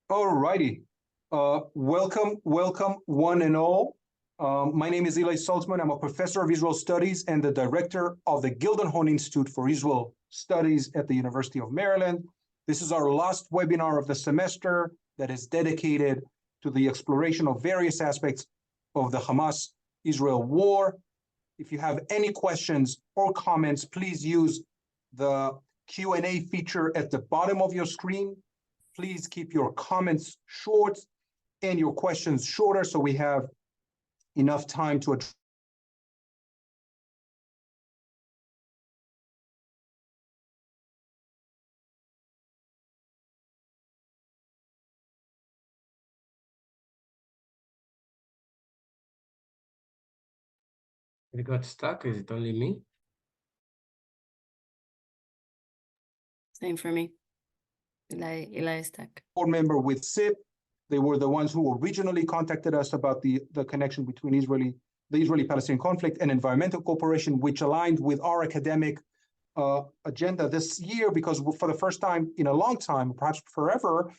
All righty. Welcome, one and all. My name is Eli Saltzman. I'm a professor of Israel Studies and the director of the Gildenhorn Institute for Israel Studies at the University of Maryland. This is our last webinar of the semester that is dedicated to the exploration of various aspects of the Hamas-Israel war. If you have any questions or comments, please use the Q&A feature at the bottom of your screen. Please keep your comments short and your questions shorter so we have enough time to address. It got stuck. Is it only me? Same for me. Eli is stuck. Board member with SIP. They were the ones who originally contacted us about the connection between the Israeli-Palestinian conflict and environmental cooperation, which aligned with our academic agenda this year, because for the first time in a long time, perhaps forever,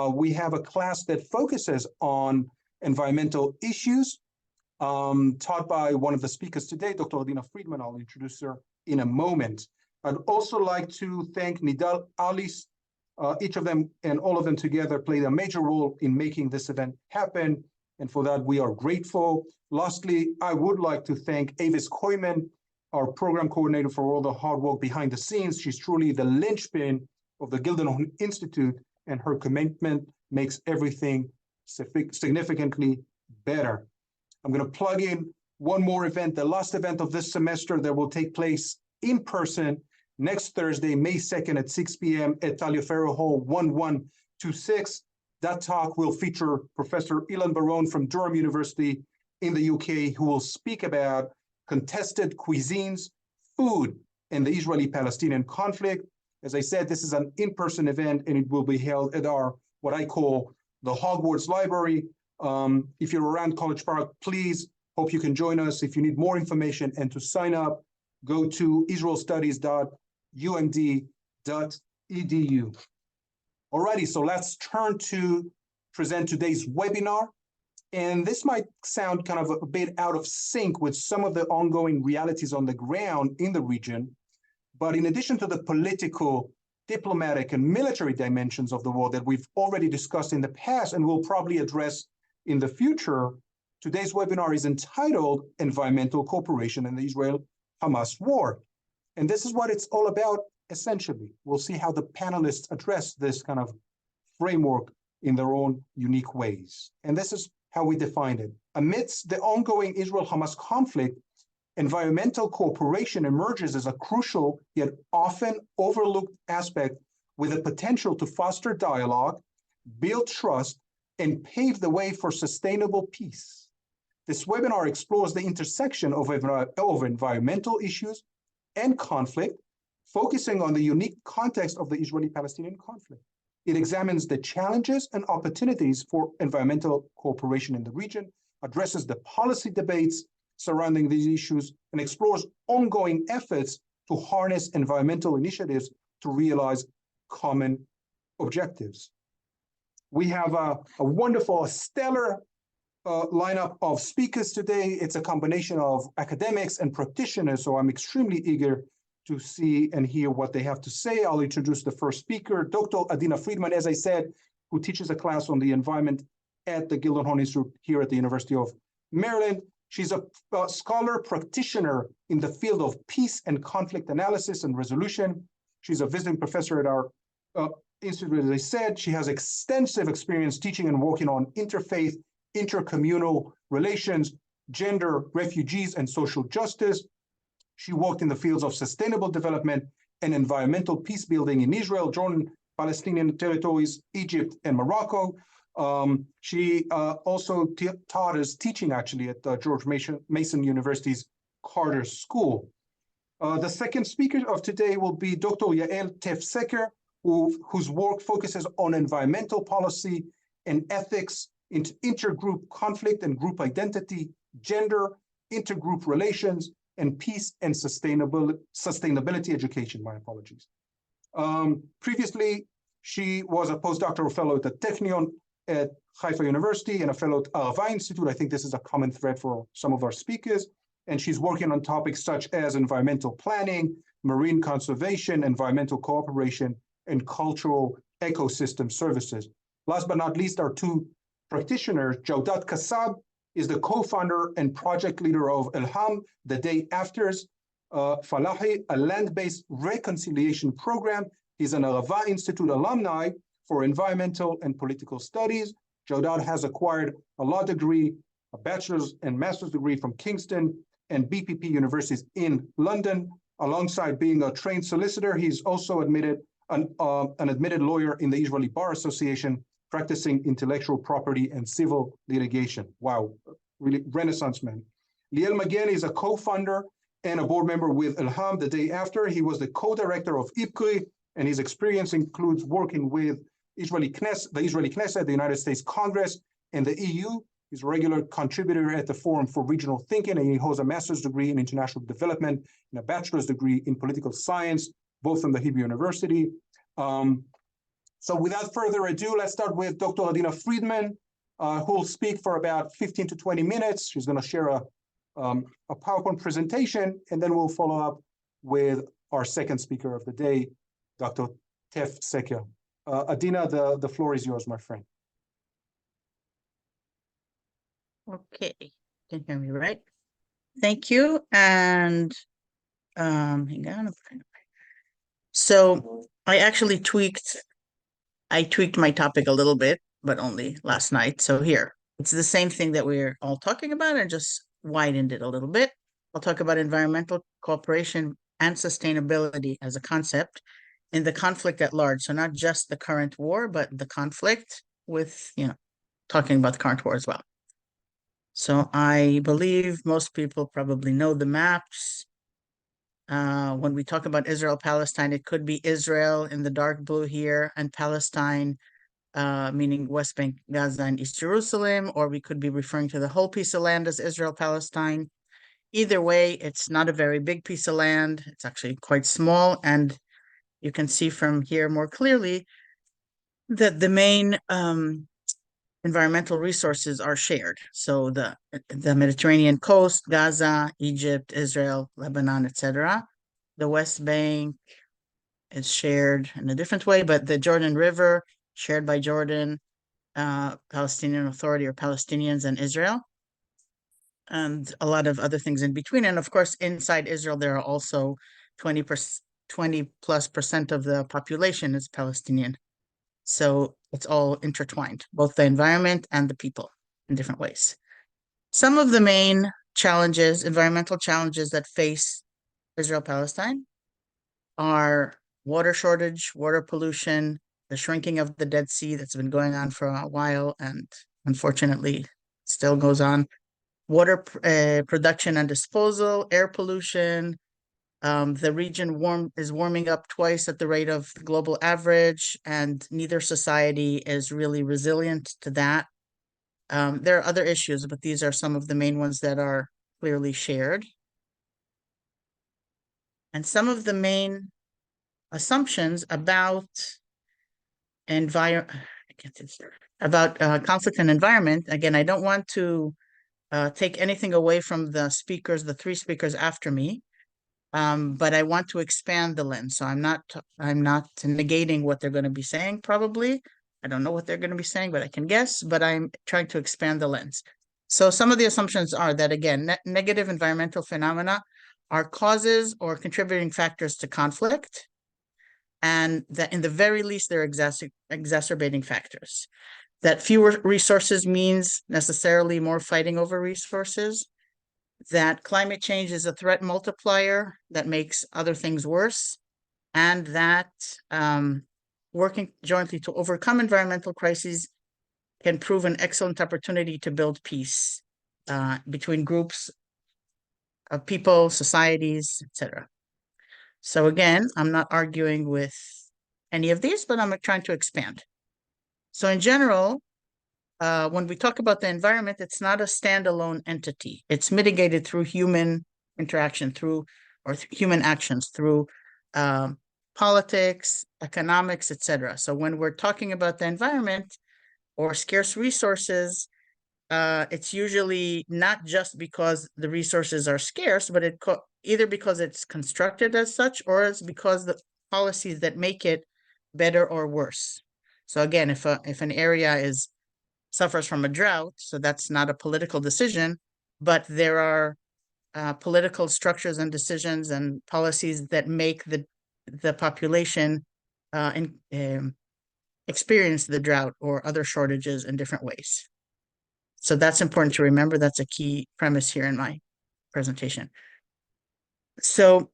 we have a class that focuses on environmental issues, taught by one of the speakers today, Dr. Adina Friedman. I'll introduce her in a moment. I'd also like to thank Nidal Alice. Each of them and all of them together played a major role in making this event happen, and for that we are grateful. Lastly, I would like to thank Avis Koyman, our program coordinator, for all the hard work behind the scenes. She's truly the linchpin of the Gildenhorn Institute, and her commitment makes everything significantly better. I'm going to plug in one more event, the last event of this semester that will take place in person next Thursday, May 2nd at 6 p.m. at Taliaferro Hall 1126. That talk will feature Professor Ilan Baron from Durham University in the UK, who will speak about contested cuisines, food, and the Israeli-Palestinian conflict. As I said, this is an in-person event, and it will be held at our, what I call, the Hogwarts Library. If you're around College Park, please, hope you can join us. If you need more information and to sign up, go to israelstudies.umd.edu. Alrighty, so let's turn to present today's webinar. And this might sound kind of a bit out of sync with some of the ongoing realities on the ground in the region. But in addition to the political, diplomatic, and military dimensions of the war that we've already discussed in the past and will probably address in the future, today's webinar is entitled Environmental Cooperation in the Israel-Hamas War. And this is what it's all about, essentially. We'll see how the panelists address this kind of framework in their own unique ways. And this is how we defined it. Amidst the ongoing Israel-Hamas conflict, environmental cooperation emerges as a crucial yet often overlooked aspect with the potential to foster dialogue, build trust, and pave the way for sustainable peace. This webinar explores the intersection of environmental issues and conflict, focusing on the unique context of the Israeli-Palestinian conflict. It examines the challenges and opportunities for environmental cooperation in the region, addresses the policy debates surrounding these issues, and explores ongoing efforts to harness environmental initiatives to realize common objectives. We have a wonderful, stellar lineup of speakers today. It's a combination of academics and practitioners, so I'm extremely eager to see and hear what they have to say. I'll introduce the first speaker, Dr. Adina Friedman, as I said, who teaches a class on the environment at the Gildenhorn Institute here at the University of Maryland. She's a scholar practitioner in the field of peace and conflict analysis and resolution. She's a visiting professor at our institute, as I said. She has extensive experience teaching and working on interfaith, intercommunal relations, gender, refugees, and social justice. She worked in the fields of sustainable development and environmental peace building in Israel, Jordan, Palestinian territories, Egypt, and Morocco. She also taught as teaching actually at George Mason University's Carter School. The second speaker of today will be Dr. Yael Tefseker, whose work focuses on environmental policy and ethics, intergroup conflict and group identity, gender, intergroup relations, and peace and sustainability education. My apologies. Previously, she was a postdoctoral fellow at the Technion at Haifa University and a fellow at Arava Institute. I think this is a common thread for some of our speakers. And she's working on topics such as environmental planning, marine conservation, environmental cooperation, and cultural ecosystem services. Last but not least, our two practitioners, Jawdat Kassab is the co-founder and project leader of Ilham, the Day Afters Falahi, a land-based reconciliation program. He's an Arava Institute alumni for environmental and political studies. Jawdat has acquired a law degree, a bachelor's and master's degree from Kingston and BPP universities in London. Alongside being a trained solicitor, he's also an admitted lawyer in the Israeli Bar Association, practicing intellectual property and civil litigation. Wow, really Renaissance man. Liel Magen is a co-founder and a board member with Ilham the Day After. He was the co-director of IPCRI, and his experience includes working with the Israeli Knesset, the United States Congress, and the EU. He's a regular contributor at the Forum for Regional Thinking, and he holds a master's degree in international development and a bachelor's degree in political science, both from the Hebrew University. So without further ado, let's start with Dr. Adina Friedman, who will speak for about 15 to 20 minutes. She's going to share a PowerPoint presentation, and then we'll follow up with our second speaker of the day, Dr. Tef Seker. Adina, the floor is yours, my friend. Okay, can hear me, right? Thank you. And hang on. So I actually tweaked my topic a little bit, but only last night. So here, it's the same thing that we're all talking about and just widened it a little bit. I'll talk about environmental cooperation and sustainability as a concept in the conflict at large. So not just the current war, but the conflict with, talking about the current war as well. So I believe most people probably know the maps. When we talk about Israel-Palestine, it could be Israel in the dark blue here and Palestine, meaning West Bank, Gaza, and East Jerusalem, or we could be referring to the whole piece of land as Israel-Palestine. Either way, it's not a very big piece of land. It's actually quite small, and you can see from here more clearly that the main environmental resources are shared. So the Mediterranean coast, Gaza, Egypt, Israel, Lebanon, etc. The West Bank is shared in a different way, but the Jordan River, shared by Jordan, Palestinian Authority or Palestinians and Israel, and a lot of other things in between. And of course, inside Israel, there are also 20+% of the population is Palestinian. So it's all intertwined, both the environment and the people in different ways. Some of the main challenges, environmental challenges that face Israel-Palestine are water shortage, water pollution, the shrinking of the Dead Sea that's been going on for a while and unfortunately still goes on, water production and disposal, air pollution. The region is warming up twice at the rate of the global average, and neither society is really resilient to that. There are other issues, but these are some of the main ones that are clearly shared. And some of the main assumptions about conflict and environment. Again, I don't want to take anything away from the three speakers after me. But I want to expand the lens. So I'm not negating what they're going to be saying, probably. I don't know what they're going to be saying, but I can guess, but I'm trying to expand the lens. So some of the assumptions are that, again, negative environmental phenomena are causes or contributing factors to conflict, and that in the very least, they're exacerbating factors. That fewer resources means necessarily more fighting over resources, that climate change is a threat multiplier that makes other things worse, and that working jointly to overcome environmental crises can prove an excellent opportunity to build peace between groups of people, societies, etc. So again, I'm not arguing with any of these, but I'm trying to expand. So in general, when we talk about the environment, it's not a standalone entity. It's mitigated through human interaction, human actions, through politics, economics, etc. So when we're talking about the environment, or scarce resources, it's usually not just because the resources are scarce, but either because it's constructed as such, or it's because the policies that make it better or worse. So again, if an area suffers from a drought, so that's not a political decision, but there are political structures and decisions and policies that make the population experience the drought or other shortages in different ways. So that's important to remember. That's a key premise here in my presentation. So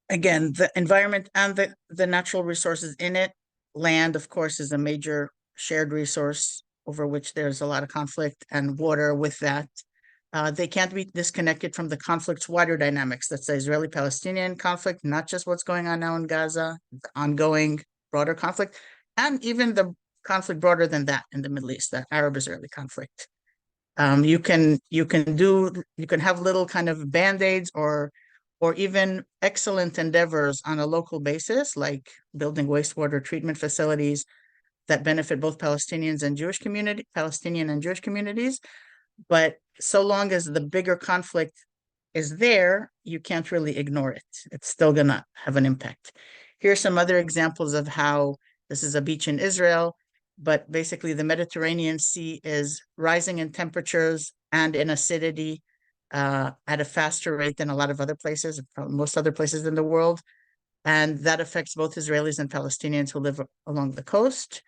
again, the environment and the natural resources in it. Land, of course, is a major shared resource over which there's a lot of conflict, and water with that. They can't be disconnected from the conflict's wider dynamics. That's the Israeli-Palestinian conflict, not just what's going on now in Gaza, the ongoing broader conflict, and even the conflict broader than that in the Middle East, the Arab-Israeli conflict. You can have little kind of band-aids or even excellent endeavors on a local basis, like building wastewater treatment facilities that benefit both Palestinian and Jewish communities. But so long as the bigger conflict is there, you can't really ignore it. It's still gonna have an impact. Here are some other examples of how this is a beach in Israel, but basically the Mediterranean Sea is rising in temperatures and in acidity at a faster rate than a lot of other places, most other places in the world. And that affects both Israelis and Palestinians who live along the coast.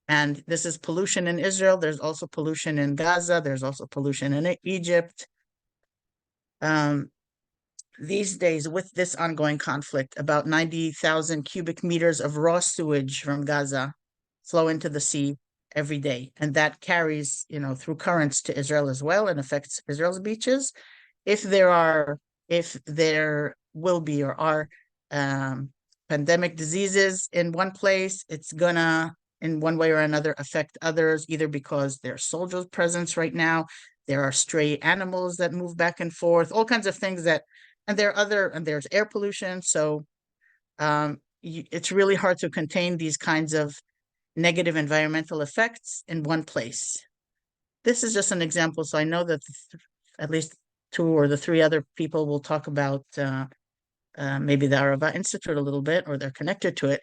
And this is pollution in Israel. There's also pollution in Gaza. There's also pollution in Egypt. These days, with this ongoing conflict, about 90,000 cubic meters of raw sewage from Gaza flow into the sea every day. And that carries, through currents to Israel as well and affects Israel's beaches. If there will be or are pandemic diseases in one place, it's gonna, in one way or another, affect others, either because there's soldiers' presence right now, there are stray animals that move back and forth, all kinds of things and there's air pollution. So it's really hard to contain these kinds of negative environmental effects in one place. This is just an example. So I know that at least two or the three other people will talk about maybe the Arava Institute a little bit, or they're connected to it.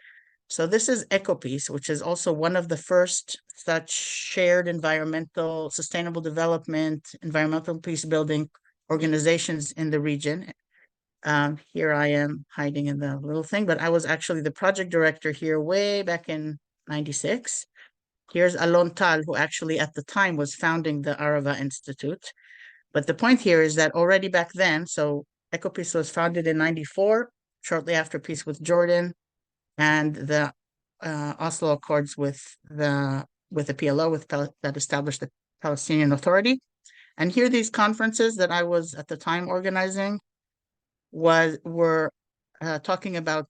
So this is EcoPeace, which is also one of the first such shared environmental, sustainable development, environmental peace building organizations in the region. Here I am hiding in the little thing, but I was actually the project director here way back in 96. Here's Alon Tal, who actually at the time was founding the Arava Institute. But the point here is that already back then, so EcoPeace was founded in 94, shortly after peace with Jordan, and the Oslo Accords with the PLO, that established the Palestinian Authority. And here, these conferences that I was at the time organizing were talking about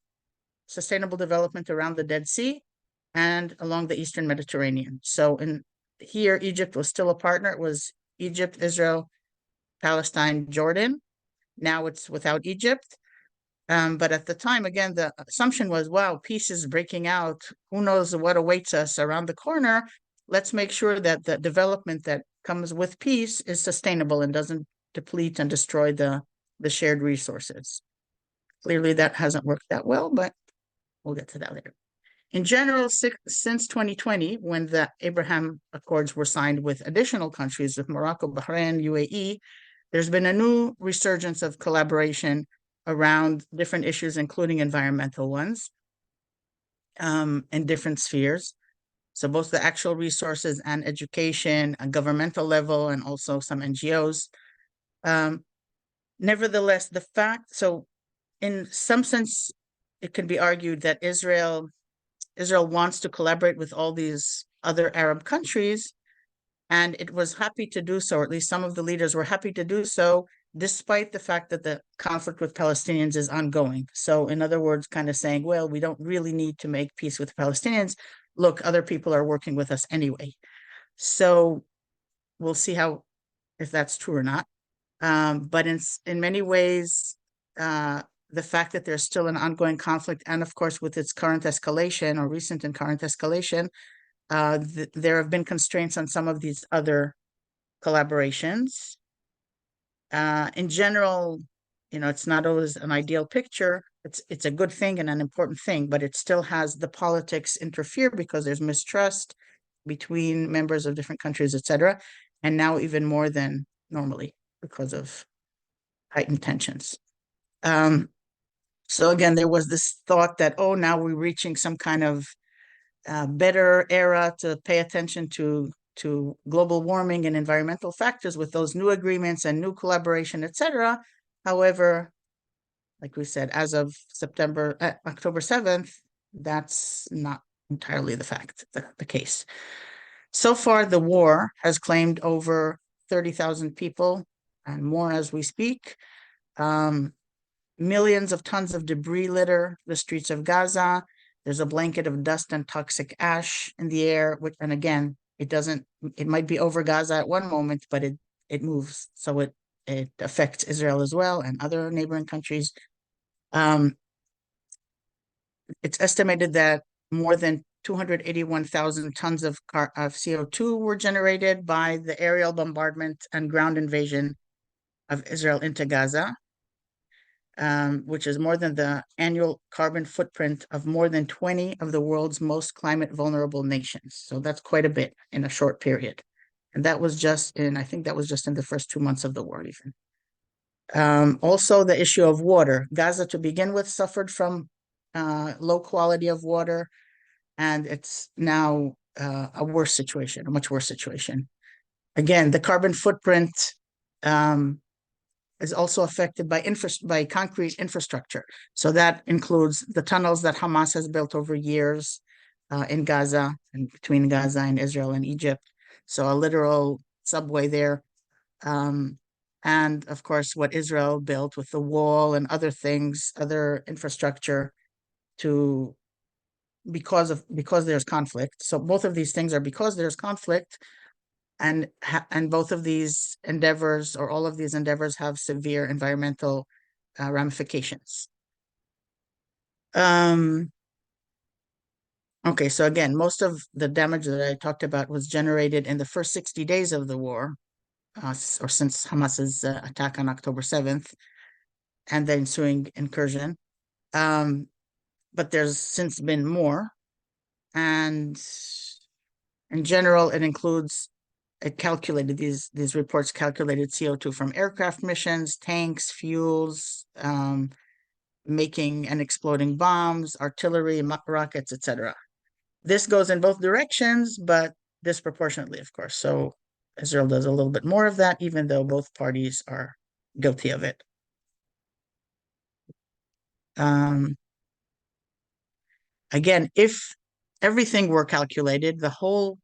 sustainable development around the Dead Sea and along the Eastern Mediterranean. So here, Egypt was still a partner. It was Egypt, Israel, Palestine, Jordan. Now it's without Egypt. But at the time, again, the assumption was, wow, peace is breaking out. Who knows what awaits us around the corner? Let's make sure that the development that comes with peace is sustainable and doesn't deplete and destroy the shared resources. Clearly, that hasn't worked that well, but we'll get to that later. In general, since 2020, when the Abraham Accords were signed with additional countries, with Morocco, Bahrain, UAE, there's been a new resurgence of collaboration around different issues, including environmental ones, in different spheres. So both the actual resources and education, a governmental level, and also some NGOs. Nevertheless, so in some sense, it could be argued that Israel wants to collaborate with all these other Arab countries, and it was happy to do so, or at least some of the leaders were happy to do so, despite the fact that the conflict with Palestinians is ongoing. So in other words, kind of saying, well, we don't really need to make peace with Palestinians. Look, other people are working with us anyway. So we'll see if that's true or not. But in many ways, the fact that there's still an ongoing conflict, and of course with its current escalation or recent and current escalation, There have been constraints on some of these other collaborations. In general, it's not always an ideal picture. It's a good thing and an important thing, but it still has the politics interfere because there's mistrust between members of different countries, etc. And now even more than normally because of heightened tensions. So again, there was this thought that, oh, now we're reaching some kind of better era to pay attention to global warming and environmental factors with those new agreements and new collaboration, etc. However, like we said, as of October 7th, that's not entirely the case. So far, the war has claimed over 30,000 people and more as we speak. Millions of tons of debris litter the streets of Gaza. There's a blanket of dust and toxic ash in the air, and again, it might be over Gaza at one moment, but it moves. So it affects Israel as well and other neighboring countries. It's estimated that more than 281,000 tons of CO2 were generated by the aerial bombardment and ground invasion of Israel into Gaza. Which is more than the annual carbon footprint of more than 20 of the world's most climate vulnerable nations. So that's quite a bit in a short period. And that was I think that was just in the first 2 months of the war even. Also the issue of water. Gaza to begin with suffered from low quality of water, and it's now a much worse situation. Again, the carbon footprint is also affected by concrete infrastructure. So that includes the tunnels that Hamas has built over years in Gaza and between Gaza and Israel and Egypt. So a literal subway there. And of course, what Israel built with the wall and other things, other infrastructure because there's conflict. So both of these things are because there's conflict. And both of these endeavors, or all of these endeavors, have severe environmental ramifications. Okay, so again, most of the damage that I talked about was generated in the first 60 days of the war, or since Hamas's attack on October 7th, and the ensuing incursion. But there's since been more, and in general, these reports calculated CO2 from aircraft missions, tanks, fuels, making and exploding bombs, artillery, rockets, etc. This goes in both directions, but disproportionately, of course. So Israel does a little bit more of that, even though both parties are guilty of it. Again, if everything were calculated, the whole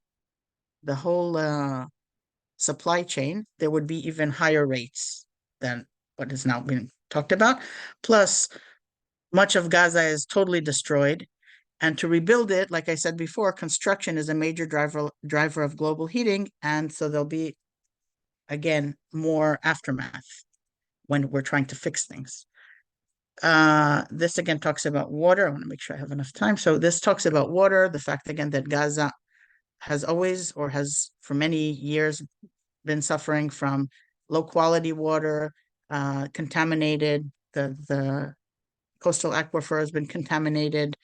supply chain, there would be even higher rates than what is now being talked about. Plus, much of Gaza is totally destroyed. And to rebuild it, like I said before, construction is a major driver of global heating. And so there'll be, again, more aftermath when we're trying to fix things. This again talks about water. I want to make sure I have enough time. So this talks about water, the fact again that Gaza has always, or has for many years, been suffering from low quality water, contaminated. The coastal aquifer has been contaminated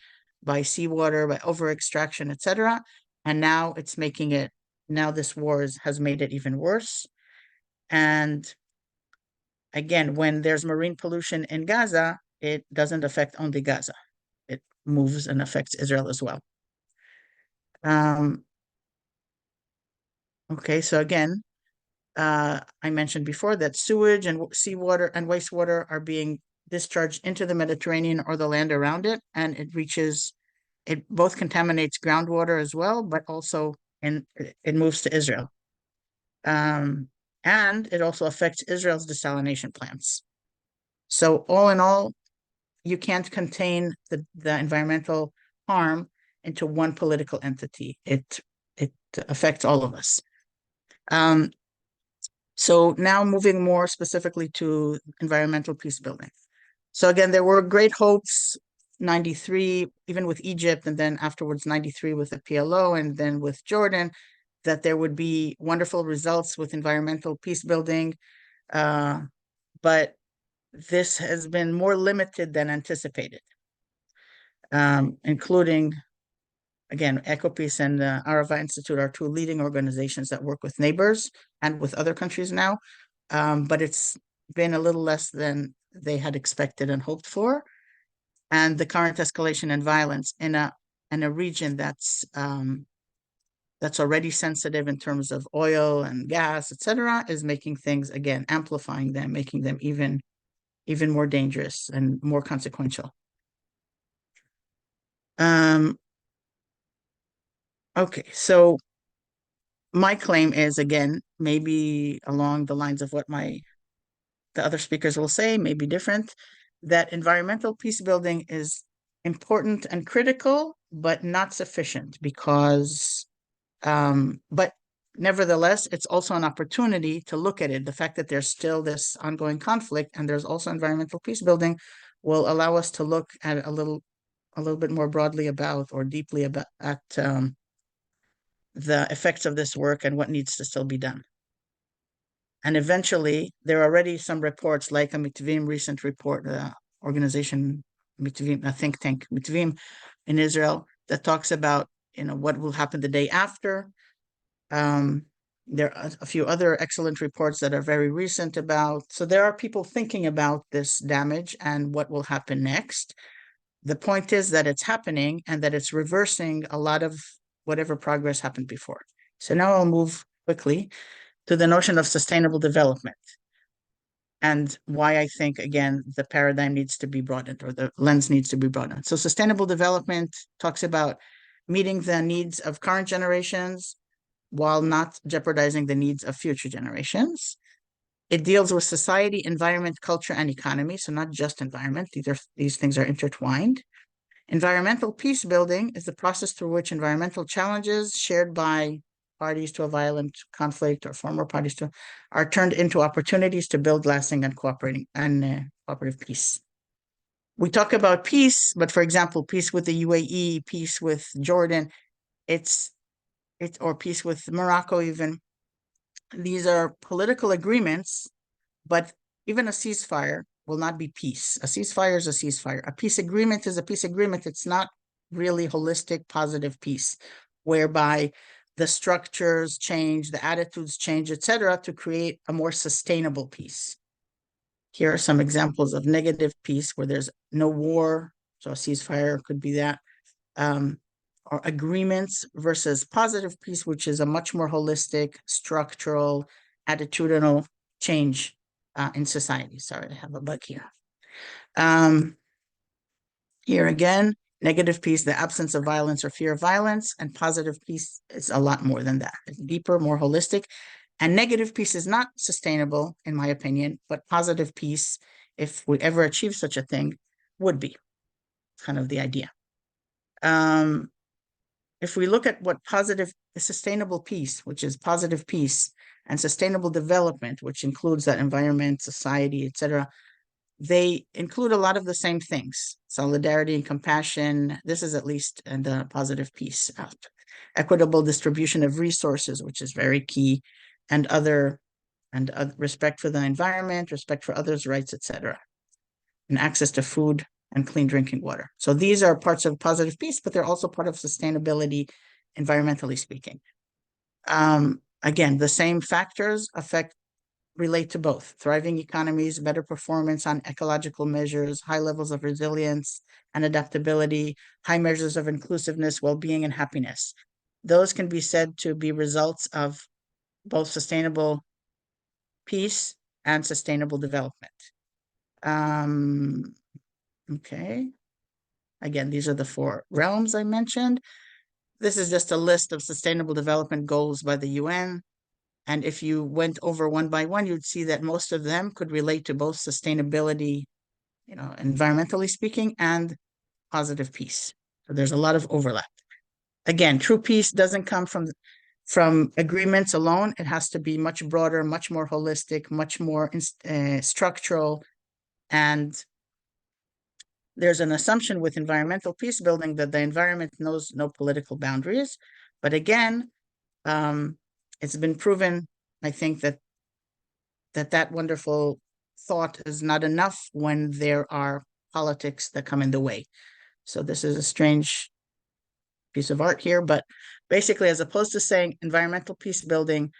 by seawater, by over extraction, etc. And now this war has made it even worse. And again, when there's marine pollution in Gaza, it doesn't affect only Gaza. It moves and affects Israel as well. Okay, so again, I mentioned before that sewage and seawater and wastewater are being discharged into the Mediterranean or the land around it, and it both contaminates groundwater as well, but also it moves to Israel. And it also affects Israel's desalination plants. So all in all, you can't contain the environmental harm into one political entity. It affects all of us. So now moving more specifically to environmental peace building. So again, there were great hopes 93, even with Egypt, and then afterwards 93 with the PLO, and then with Jordan, that there would be wonderful results with environmental peace building. But this has been more limited than anticipated, including, again, EcoPeace and the Arava Institute are two leading organizations that work with neighbors and with other countries now. But it's been a little less than they had expected and hoped for. And the current escalation and violence in a region that's already sensitive in terms of oil and gas, etc., is making things, again, amplifying them, making them even more dangerous and more consequential. Okay, so my claim is, again, maybe along the lines of what the other speakers will say, maybe different, that environmental peace building is important and critical, but not sufficient, because, but nevertheless, it's also an opportunity to look at it. The fact that there's still this ongoing conflict and there's also environmental peace building will allow us to look at a little bit more broadly about, or deeply about, at the effects of this work and what needs to still be done. And eventually, there are already some reports, like a Mitvim recent report, organization Mitvim, a think tank Mitvim in Israel, that talks about, what will happen the day after. There are a few other excellent reports that are very recent about. So there are people thinking about this damage and what will happen next. The point is that it's happening and that it's reversing a lot of whatever progress happened before. So now I'll move quickly to the notion of sustainable development and why I think, again, the paradigm needs to be broadened, or the lens needs to be broadened. So sustainable development talks about meeting the needs of current generations while not jeopardizing the needs of future generations. It deals with society, environment, culture, and economy. So not just environment, these things are intertwined. Environmental peace building is the process through which environmental challenges shared by parties to a violent conflict or former parties to are turned into opportunities to build lasting and cooperative peace. We talk about peace, but for example, peace with the UAE, peace with Jordan, or peace with Morocco even. These are political agreements, but even a ceasefire will not be peace. A ceasefire is a ceasefire. A peace agreement is a peace agreement. It's not really holistic, positive peace, whereby the structures change, the attitudes change, etc., to create a more sustainable peace. Here are some examples of negative peace where there's no war. So a ceasefire could be that. Or agreements versus positive peace, which is a much more holistic, structural, attitudinal change in society. Sorry, I have a bug here. Here again, negative peace, the absence of violence or fear of violence, and positive peace is a lot more than that. It's deeper, more holistic. And negative peace is not sustainable, in my opinion, but positive peace, if we ever achieve such a thing, would be kind of the idea. If we look at what sustainable peace, which is positive peace, and sustainable development, which includes that environment, society, etc., they include a lot of the same things: solidarity and compassion. This is at least in the positive peace. Equitable distribution of resources, which is very key, and respect for the environment, respect for others' rights, etc., and access to food and clean drinking water. So these are parts of positive peace, but they're also part of sustainability, environmentally speaking. Again, the same factors relate to both: thriving economies, better performance on ecological measures, high levels of resilience and adaptability, high measures of inclusiveness, well-being, and happiness. Those can be said to be results of both sustainable peace and sustainable development. Okay. Again, these are the 4 realms I mentioned. This is just a list of sustainable development goals by the UN. And if you went over one by one, you'd see that most of them could relate to both sustainability, environmentally speaking, and positive peace. So there's a lot of overlap. Again, true peace doesn't come from agreements alone. It has to be much broader, much more holistic, much more structural, and there's an assumption with environmental peace building that the environment knows no political boundaries. But again, it's been proven, I think, that wonderful thought is not enough when there are politics that come in the way. So this is a strange piece of art here, but basically, as opposed to saying environmental peace building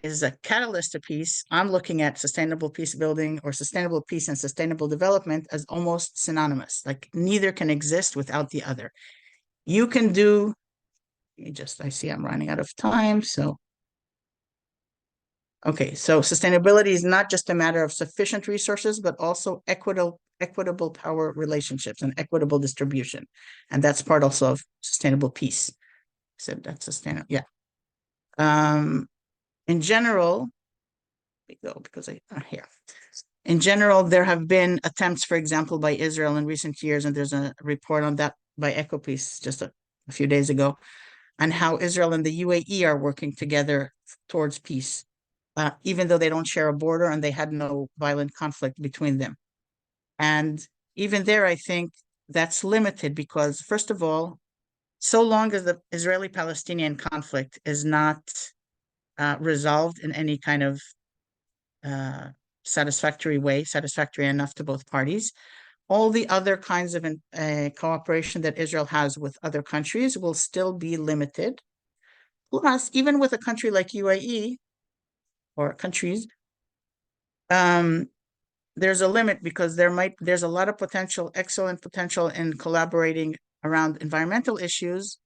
is a catalyst to peace, I'm looking at sustainable peace building or sustainable peace and sustainable development as almost synonymous. Like neither can exist without the other. You can do, I see I'm running out of time, so. Okay, so sustainability is not just a matter of sufficient resources, but also equitable power relationships and equitable distribution. And that's part also of sustainable peace. So that's sustainable, yeah. In general, we go because here. In general, there have been attempts, for example, by Israel in recent years, and there's a report on that by Ecopeace just a few days ago, on how Israel and the UAE are working together towards peace, even though they don't share a border and they had no violent conflict between them. And even there, I think that's limited because, first of all, so long as the Israeli-Palestinian conflict is not resolved in any kind of satisfactory way, satisfactory enough to both parties, all the other kinds of cooperation that Israel has with other countries will still be limited. Plus, even with a country like UAE or countries, there's a limit because there's a lot of potential, excellent potential in collaborating around environmental issues.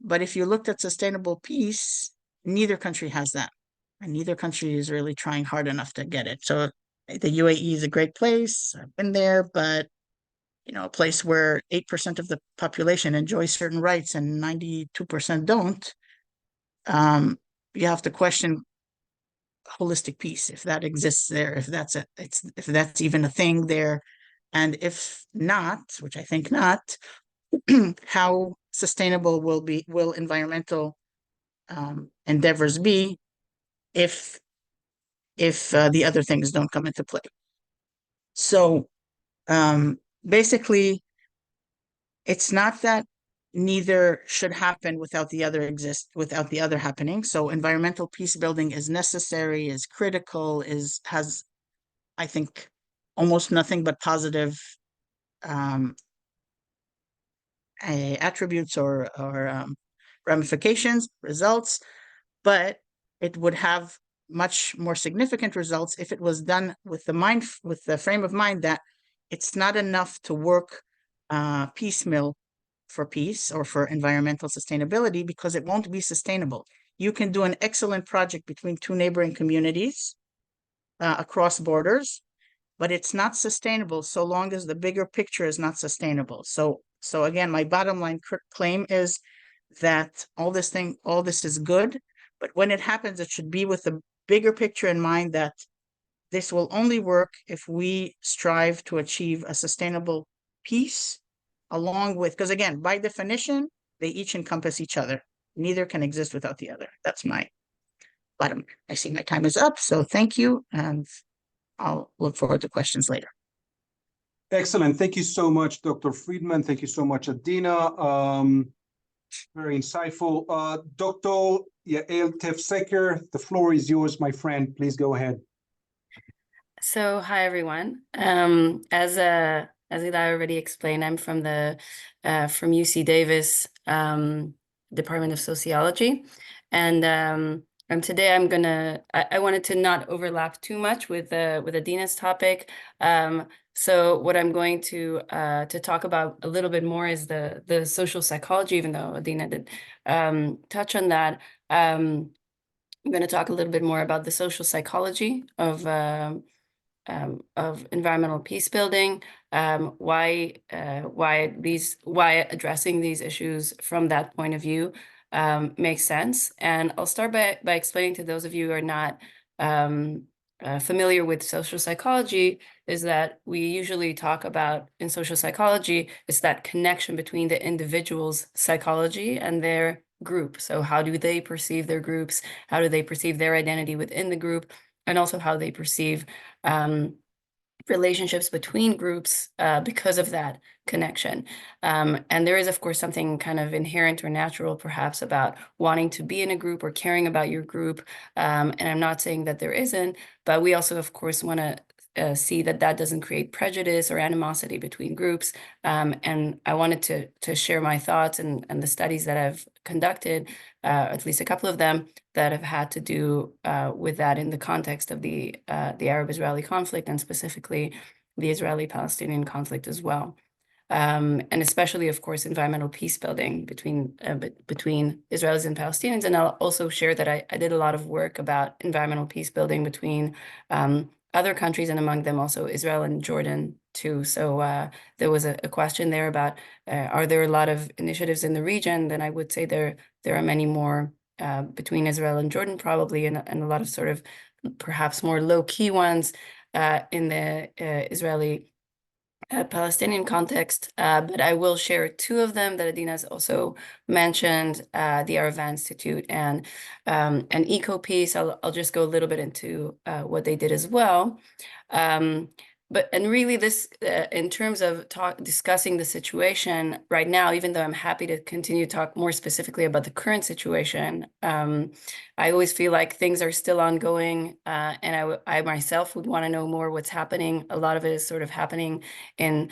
But if you looked at sustainable peace, neither country has that. And neither country is really trying hard enough to get it. So the UAE is a great place. I've been there, but a place where 8% of the population enjoys certain rights and 92% don't, you have to question holistic peace, if that exists there, if that's even a thing there. And if not, which I think not, how sustainable will environmental endeavors be if the other things don't come into play. So basically, it's not that neither should happen without the other happening. So environmental peace building is necessary, is critical, has, I think, almost nothing but positive attributes or ramifications, results, but it would have much more significant results if it was done with the frame of mind that it's not enough to work piecemeal for peace or for environmental sustainability, because it won't be sustainable. You can do an excellent project between two neighboring communities across borders, but it's not sustainable so long as the bigger picture is not sustainable. So again, my bottom line claim is that all this is good, but when it happens, it should be with the bigger picture in mind that this will only work if we strive to achieve a sustainable peace along with, because again, by definition, they each encompass each other. Neither can exist without the other. That's my bottom. I see my time is up, so thank you, and I'll look forward to questions later. Excellent. Thank you so much, Dr. Friedman. Thank you so much, Adina. Very insightful. Dr. Yael Tefseker, the floor is yours, my friend. Please go ahead. So, hi everyone. As Eli already explained, I'm from from UC Davis Department of Sociology, and today I wanted to not overlap too much with Adina's topic. So what I'm going to talk about a little bit more is the social psychology, even though Adina did touch on that. I'm going to talk a little bit more about the social psychology of environmental peace building, why addressing these issues from that point of view makes sense. And I'll start by explaining to those of you who are not familiar with social psychology, is that we usually talk about in social psychology, it's that connection between the individual's psychology and their group. So how do they perceive their groups? How do they perceive their identity within the group? And also how they perceive relationships between groups because of that connection. And there is, of course, something kind of inherent or natural, perhaps, about wanting to be in a group or caring about your group. And I'm not saying that there isn't, but we also, of course, want to see that that doesn't create prejudice or animosity between groups. And I wanted to share my thoughts and the studies that I've conducted, at least a couple of them, that have had to do with that in the context of the Arab-Israeli conflict, and specifically the Israeli-Palestinian conflict as well. And especially, of course, environmental peace building between Israelis and Palestinians. And I'll also share that I did a lot of work about environmental peace building between other countries, and among them also Israel and Jordan too. So there was a question there about are there a lot of initiatives in the region? Then I would say there are many more between Israel and Jordan probably, and a lot of sort of perhaps more low-key ones in the Israeli Palestinian context, but I will share two of them that Adina has also mentioned, the Arava Institute and EcoPeace. I'll just go a little bit into what they did as well. And really this, in terms of discussing the situation right now, even though I'm happy to continue to talk more specifically about the current situation, I always feel like things are still ongoing, and I myself would want to know more what's happening. A lot of it is sort of happening in,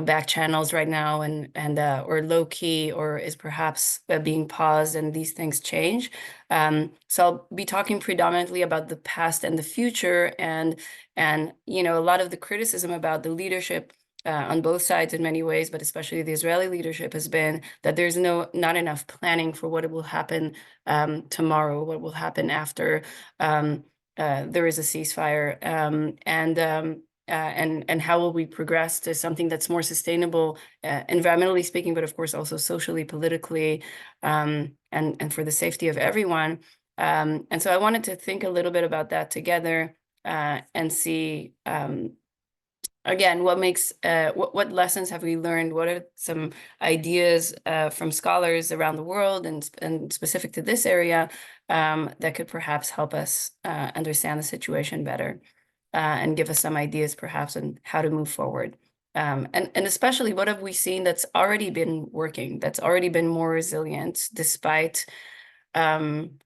back channels right now, and or low key, or is perhaps being paused, and these things change. So I'll be talking predominantly about the past and the future, and a lot of the criticism about the leadership on both sides in many ways, but especially the Israeli leadership, has been that there's not enough planning for what will happen tomorrow, what will happen after there is a ceasefire, and how will we progress to something that's more sustainable, environmentally speaking, but of course also socially, politically, and for the safety of everyone. And so I wanted to think a little bit about that together, and see again what lessons have we learned, what are some ideas from scholars around the world and specific to this area that could perhaps help us understand the situation better, and give us some ideas perhaps on how to move forward. And especially, what have we seen that's already been working, that's already been more resilient despite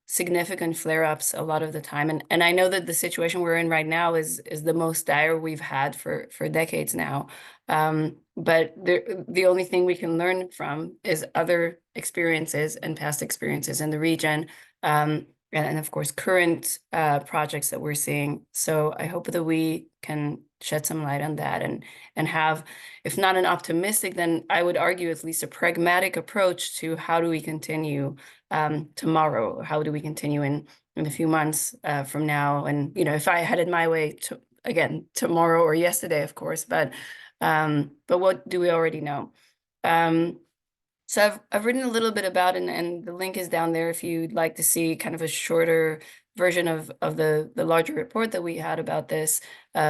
significant flare-ups a lot of the time. And I know that the situation we're in right now is the most dire we've had for decades now. But the only thing we can learn from is other experiences and past experiences in the region, and of course current projects that we're seeing. So I hope that we can shed some light on that, and have, if not an optimistic, then I would argue at least a pragmatic approach to how do we continue tomorrow, how do we continue in a few months from now. And if I had it my way, again, tomorrow or yesterday, of course, but what do we already know? So I've written a little bit about it, and the link is down there if you'd like to see kind of a shorter version of the larger report that we had about this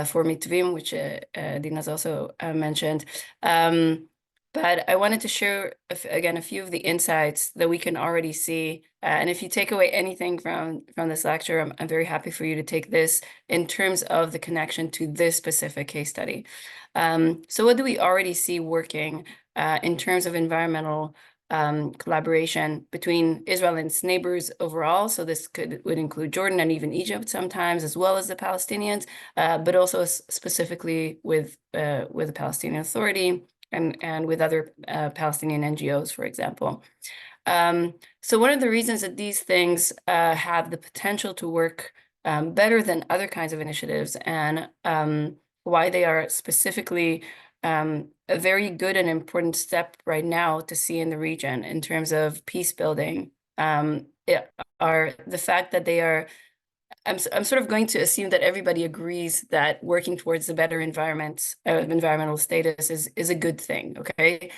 for Mitvim, which Dina's also mentioned. But I wanted to share, again, a few of the insights that we can already see. And if you take away anything from this lecture, I'm very happy for you to take this in terms of the connection to this specific case study. So what do we already see working in terms of environmental collaboration between Israel and its neighbors overall? So this would include Jordan and even Egypt sometimes, as well as the Palestinians, but also specifically with the Palestinian Authority and with other Palestinian NGOs, for example. So one of the reasons that these things have the potential to work better than other kinds of initiatives, and why they are specifically a very good and important step right now to see in the region in terms of peace building, are the fact that they are, I'm sort of going to assume that everybody agrees that working towards a better environmental status is a good thing, okay?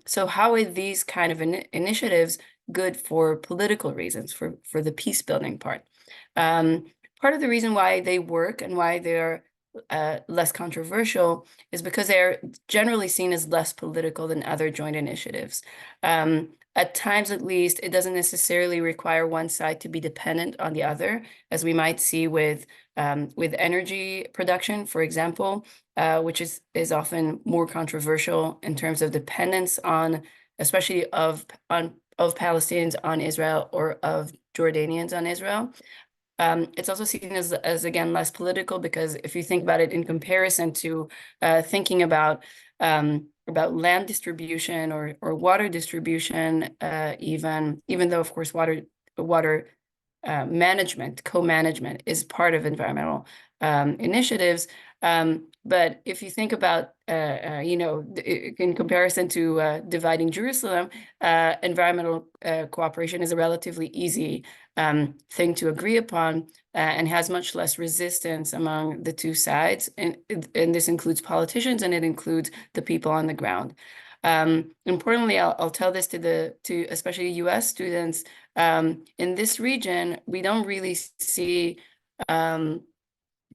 So how are these kind of initiatives good for political reasons, for the peace building part? Part of the reason why they work and why they're less controversial is because they're generally seen as less political than other joint initiatives. at times at least, it doesn't necessarily require one side to be dependent on the other, as we might see with energy production, for example, which is often more controversial in terms of dependence on, especially of Palestinians on Israel or of Jordanians on Israel. It's also seen as again less political, because if you think about it in comparison to thinking about land distribution or water distribution, even though of course water management, co-management is part of environmental initiatives. But if you think about, in comparison to dividing Jerusalem, environmental cooperation is a relatively easy thing to agree upon, and has much less resistance among the two sides. And this includes politicians, and it includes the people on the ground. Importantly, I'll tell this to especially US students, in this region, we don't really see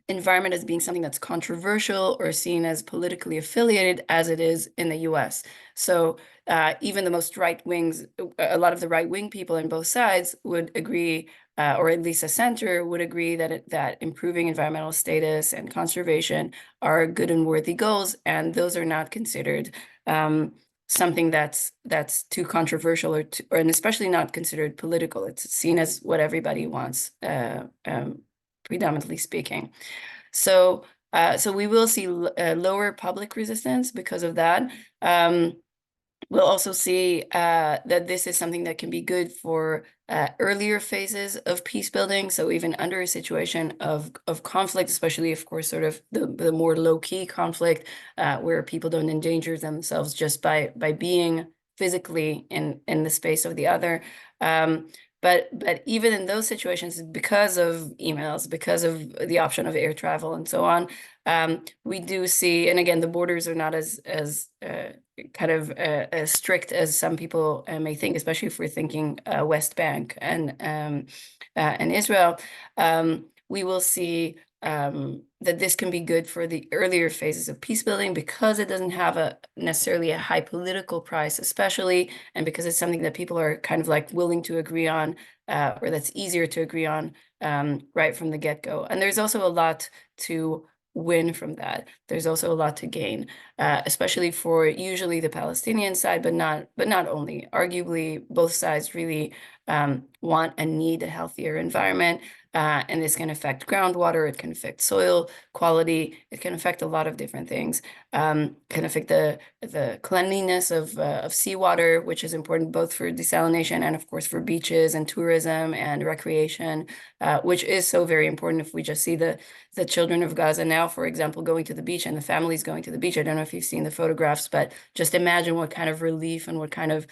environment as being something that's controversial or seen as politically affiliated as it is in the US. So even the most right wings, a lot of the right wing people on both sides would agree, or at least a center would agree that improving environmental status and conservation are good and worthy goals, and those are not considered something that's too controversial and especially not considered political. It's seen as what everybody wants, predominantly speaking. So we will see lower public resistance because of that. We'll also see that this is something that can be good for earlier phases of peace building. So even under a situation of conflict, especially, of course, sort of the more low-key conflict, where people don't endanger themselves just by being physically in the space of the other. But even in those situations, because of emails, because of the option of air travel and so on, we do see, and again, the borders are not as kind of as strict as some people may think, especially if we're thinking West Bank and Israel. We will see that this can be good for the earlier phases of peace building, because it doesn't have necessarily a high political price, especially, and because it's something that people are kind of like willing to agree on, or that's easier to agree on right from the get-go. And there's also a lot to win from that. There's also a lot to gain, especially for usually the Palestinian side, but not only. Arguably, both sides really want and need a healthier environment. And this can affect groundwater, it can affect soil quality, it can affect a lot of different things. Can affect the cleanliness of seawater, which is important both for desalination and of course for beaches and tourism and recreation, which is so very important. If we just see the children of Gaza now, for example, going to the beach and the families going to the beach. I don't know if you've seen the photographs, but just imagine what kind of relief and what kind of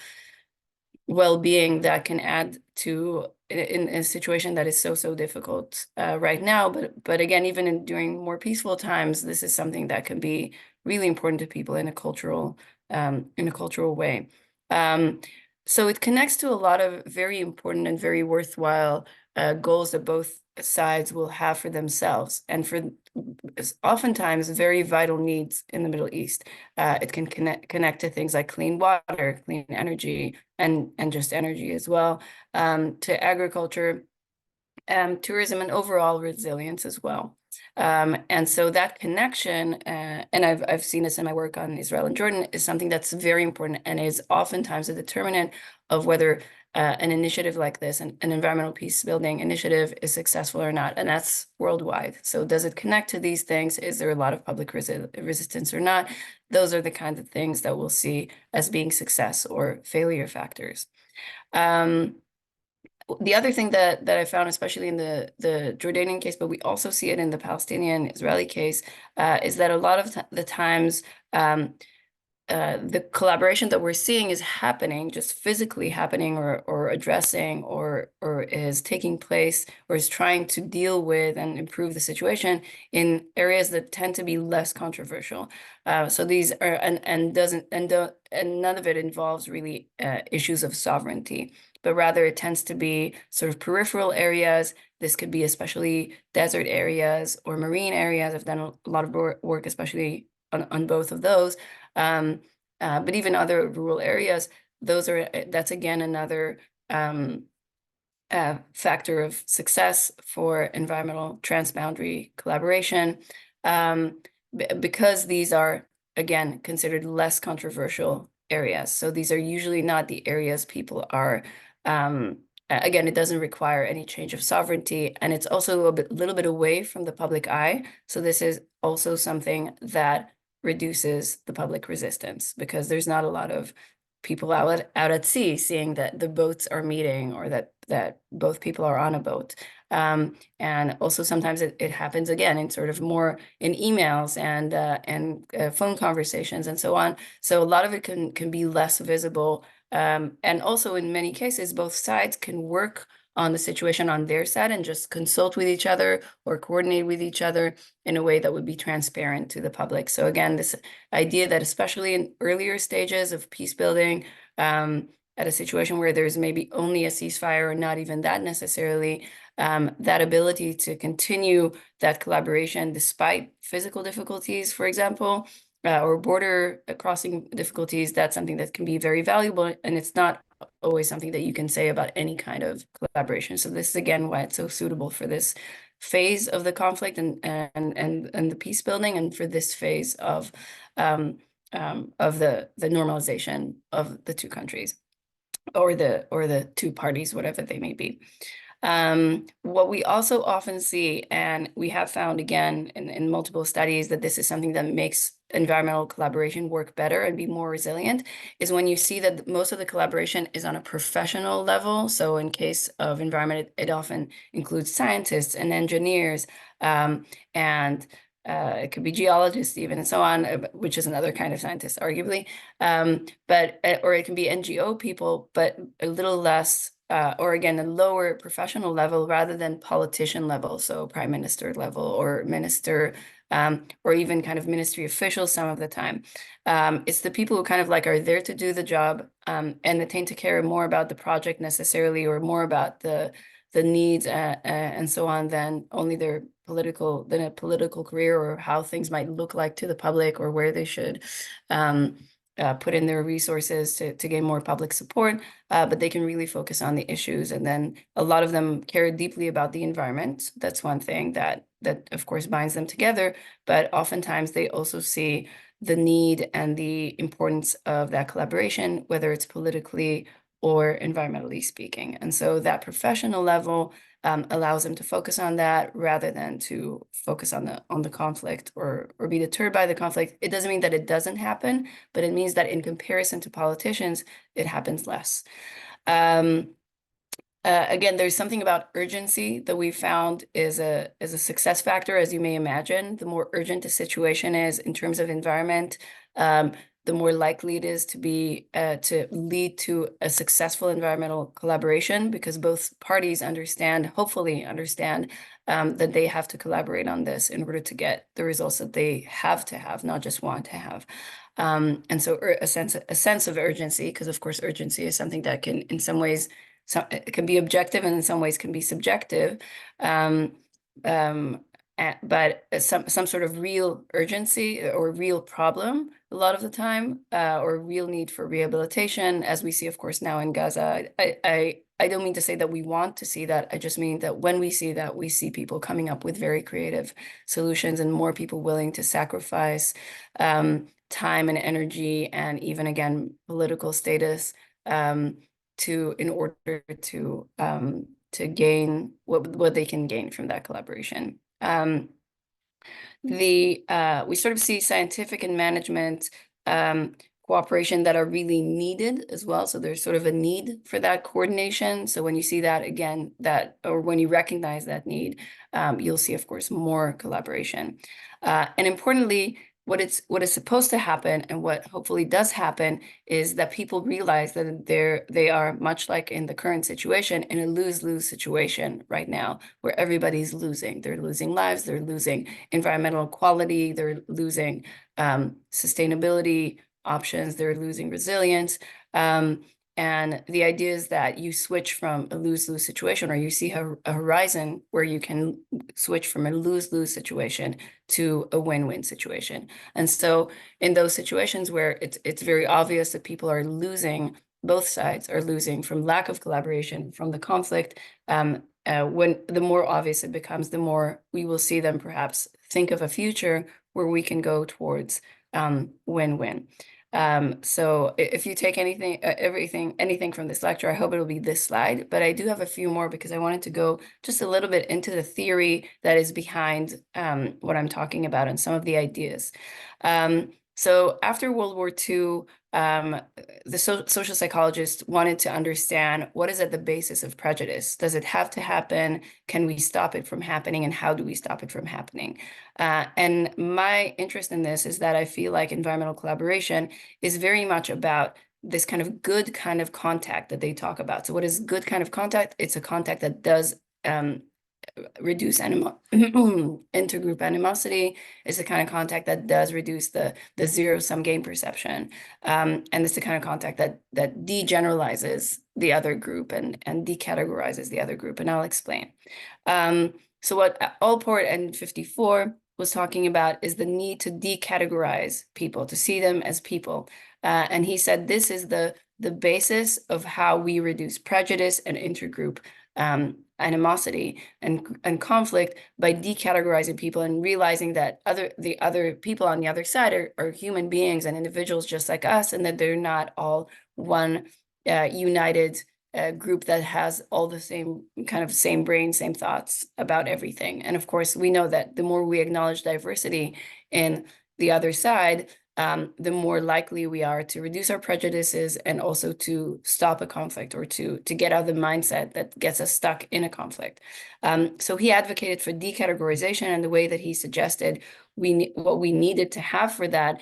well-being that can add to in a situation that is so difficult right now. But again, even during more peaceful times, this is something that can be really important to people in a cultural way. So it connects to a lot of very important and very worthwhile goals that both sides will have for themselves and for oftentimes very vital needs in the Middle East. It can connect to things like clean water, clean energy, and just energy as well, to agriculture, tourism, and overall resilience as well. And so that connection, and I've seen this in my work on Israel and Jordan, is something that's very important and is oftentimes a determinant of whether an initiative like this, an environmental peace building initiative, is successful or not, and that's worldwide. So does it connect to these things? Is there a lot of public resistance or not? Those are the kinds of things that we'll see as being success or failure factors. The other thing that I found, especially in the Jordanian case, but we also see it in the Palestinian-Israeli case, is that a lot of the times the collaboration that we're seeing is happening, just physically happening, or addressing, or is taking place, or is trying to deal with and improve the situation in areas that tend to be less controversial. So these are and none of it involves really issues of sovereignty, but rather it tends to be sort of peripheral areas. This could be especially desert areas or marine areas. I've done a lot of work, especially on both of those. But even other rural areas that's again another factor of success for environmental transboundary collaboration, because these are, again, considered less controversial areas. So these are usually not the areas people are, again, it doesn't require any change of sovereignty, and it's also a little bit away from the public eye. So this is also something that reduces the public resistance, because there's not a lot of people out at sea seeing that the boats are meeting, or that both people are on a boat. And also sometimes it happens again in sort of more in emails and phone conversations and so on. So a lot of it can be less visible. And also in many cases, both sides can work on the situation on their side and just consult with each other or coordinate with each other in a way that would be transparent to the public. So again, this idea that especially in earlier stages of peace building, at a situation where there's maybe only a ceasefire or not even that necessarily, that ability to continue that collaboration despite physical difficulties, for example, or border crossing difficulties, that's something that can be very valuable. And it's not always something that you can say about any kind of collaboration. So this is again why it's so suitable for this phase of the conflict and the peace building, and for this phase of the normalization of the two countries, or the two parties, whatever they may be. What we also often see, and we have found again in multiple studies that this is something that makes environmental collaboration work better and be more resilient, is when you see that most of the collaboration is on a professional level. So in case of environment, it often includes scientists and engineers, and it could be geologists even, and so on, which is another kind of scientist, arguably. Or it can be NGO people, but a little less, or again, a lower professional level rather than politician level, so prime minister level or minister, or even kind of ministry officials some of the time. It's the people who kind of like are there to do the job, and they tend to care more about the project necessarily, or more about the needs and so on than only a political career, or how things might look like to the public, or where they should put in their resources to gain more public support, but they can really focus on the issues. And then a lot of them care deeply about the environment. That's one thing that of course binds them together, but oftentimes they also see the need and the importance of that collaboration, whether it's politically or environmentally speaking. And so that professional level allows them to focus on that rather than to focus on the conflict, or be deterred by the conflict. It doesn't mean that it doesn't happen, but it means that in comparison to politicians, it happens less. Again, there's something about urgency that we found is a success factor, as you may imagine. The more urgent the situation is in terms of environment, the more likely it is to lead to a successful environmental collaboration, because both parties hopefully understand that they have to collaborate on this in order to get the results that they have to have, not just want to have. And so a sense of urgency, because of course urgency is something that can, in some ways, it can be objective and in some ways can be subjective. But some sort of real urgency or real problem a lot of the time, or real need for rehabilitation, as we see, of course, now in Gaza. I don't mean to say that we want to see that. I just mean that when we see that, we see people coming up with very creative solutions, and more people willing to sacrifice time and energy, and even, again, political status, in order to gain what they can gain from that collaboration. We sort of see scientific and management cooperation that are really needed as well. So there's sort of a need for that coordination. So when you see that again, or when you recognize that need, you'll see, of course, more collaboration. And importantly, what is supposed to happen, and what hopefully does happen, is that people realize that they are, much like in the current situation, in a lose-lose situation right now, where everybody's losing. They're losing lives, they're losing environmental quality, they're losing sustainability options, they're losing resilience. And the idea is that you switch from a lose-lose situation, or you see a horizon where you can switch from a lose-lose situation to a win-win situation. And so in those situations where it's very obvious that people are losing both sides are losing from lack of collaboration, from the conflict. When the more obvious it becomes, the more we will see them perhaps think of a future where we can go towards win-win. So if you take anything from this lecture, I hope it'll be this slide, but I do have a few more because I wanted to go just a little bit into the theory that is behind what I'm talking about and some of the ideas. So after World War II, the social psychologists wanted to understand what is at the basis of prejudice. Does it have to happen? Can we stop it from happening? And how do we stop it from happening? And my interest in this is that I feel like environmental collaboration is very much about this kind of good kind of contact that they talk about. So what is good kind of contact? It's a contact that does reduce intergroup animosity. Is the kind of contact that does reduce the zero-sum game perception, and it's the kind of contact that degeneralizes the other group and decategorizes the other group, and I'll explain. So what Allport and 54 was talking about is the need to decategorize people, to see them as people, and he said this is the basis of how we reduce prejudice and intergroup animosity and conflict, by decategorizing people and realizing that the other people on the other side are human beings and individuals just like us, and that they're not all one united group that has all the same brain, same thoughts about everything. And of course, we know that the more we acknowledge diversity in the other side, the more likely we are to reduce our prejudices and also to stop a conflict, or to get out of the mindset that gets us stuck in a conflict. So he advocated for decategorization, and the way that he suggested what we needed to have for that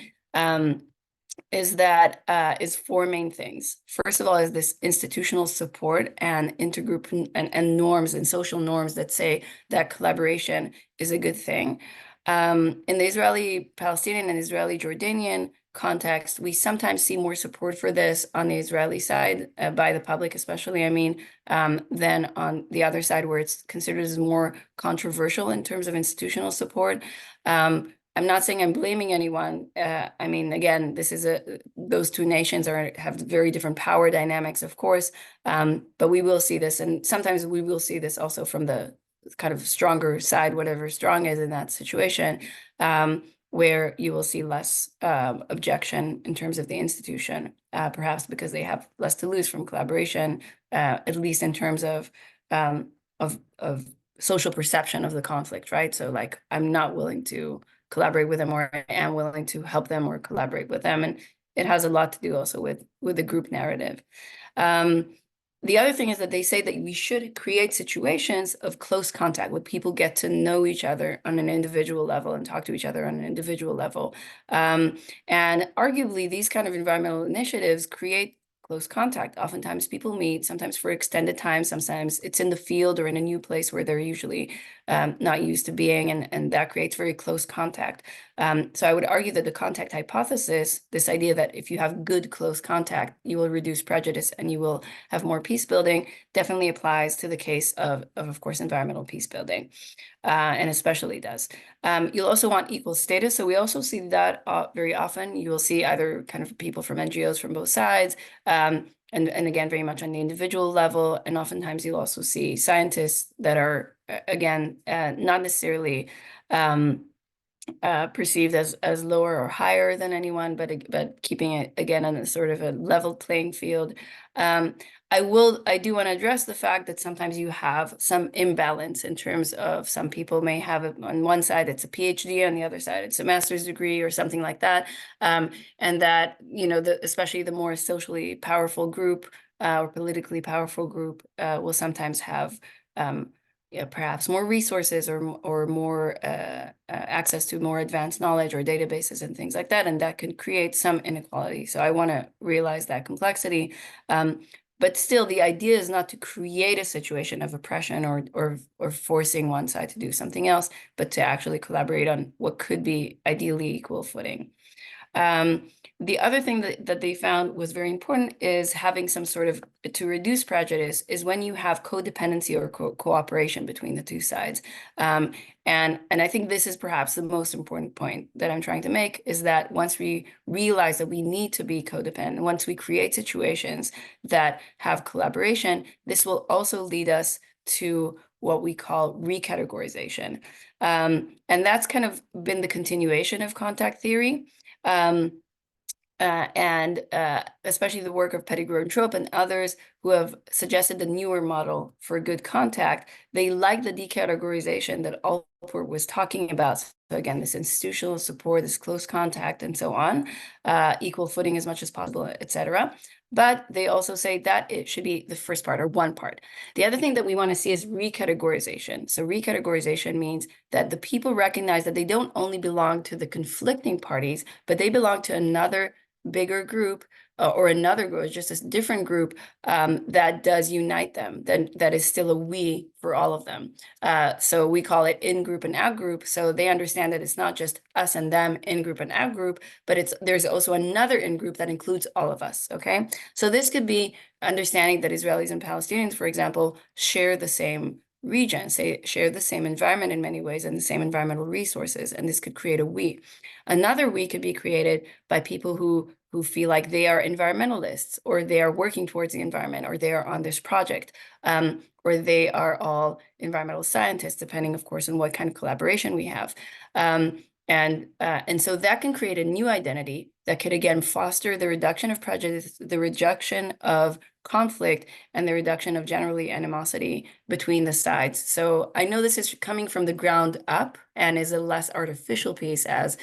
is four main things. First of all, is this institutional support and intergroup and norms and social norms that say that collaboration is a good thing. In the Israeli-Palestinian and Israeli-Jordanian context, we sometimes see more support for this on the Israeli side, by the public especially, than on the other side, where it's considered as more controversial in terms of institutional support. I'm not saying I'm blaming anyone. Again, this is those two nations have very different power dynamics, of course, but we will see this, and sometimes we will see this also from the kind of stronger side, whatever strong is in that situation, where you will see less objection in terms of the institution, perhaps because they have less to lose from collaboration, at least in terms of social perception of the conflict, right? So like, I'm not willing to collaborate with them, or I am willing to help them or collaborate with them. And it has a lot to do also with the group narrative. The other thing is that they say that we should create situations of close contact where people get to know each other on an individual level and talk to each other on an individual level. And arguably, these kind of environmental initiatives create close contact. Oftentimes people meet, sometimes for extended time, sometimes it's in the field or in a new place where they're usually not used to being, and that creates very close contact. So I would argue that the contact hypothesis, this idea that if you have good close contact, you will reduce prejudice and you will have more peace building, definitely applies to the case of course, environmental peace building. And especially does. You'll also want equal status. So we also see that very often. You will see either kind of people from NGOs from both sides, and again, very much on the individual level. And oftentimes you'll also see scientists that are, again, not necessarily perceived as lower or higher than anyone, but keeping it, again, on a sort of a level playing field. I do want to address the fact that sometimes you have some imbalance in terms of some people may have on one side it's a PhD, on the other side it's a master's degree or something like that, and that especially the more socially powerful group or politically powerful group will sometimes have perhaps more resources or more access to more advanced knowledge or databases and things like that, and that can create some inequality. So I want to realize that complexity. But still, the idea is not to create a situation of oppression or forcing one side to do something else, but to actually collaborate on what could be ideally equal footing. The other thing that they found was very important is having some sort of, to reduce prejudice, is when you have codependency or cooperation between the two sides. And I think this is perhaps the most important point that I'm trying to make, is that once we realize that we need to be codependent, once we create situations that have collaboration, this will also lead us to what we call recategorization. And that's kind of been the continuation of contact theory. Especially the work of Pettigrew and Trope and others who have suggested the newer model for good contact. They like the decategorization that Alport was talking about. So again, this institutional support, this close contact, and so on, equal footing as much as possible, etc. But they also say that it should be the first part, or one part. The other thing that we want to see is recategorization. So recategorization means that the people recognize that they don't only belong to the conflicting parties, but they belong to another bigger group, or another group, just a different group that does unite them, that is still a we for all of them. So we call it in-group and out-group. So they understand that it's not just us and them, in-group and out-group, but there's also another in-group that includes all of us, okay? So this could be understanding that Israelis and Palestinians, for example, share the same regions, they share the same environment in many ways and the same environmental resources, and this could create a we. Another we could be created by people who feel like they are environmentalists, or they are working towards the environment, or they are on this project, or they are all environmental scientists, depending, of course, on what kind of collaboration we have. And so that can create a new identity that could, again, foster the reduction of prejudice, the reduction of conflict, and the reduction of generally animosity between the sides. So I know this is coming from the ground up and is a less artificial piece, as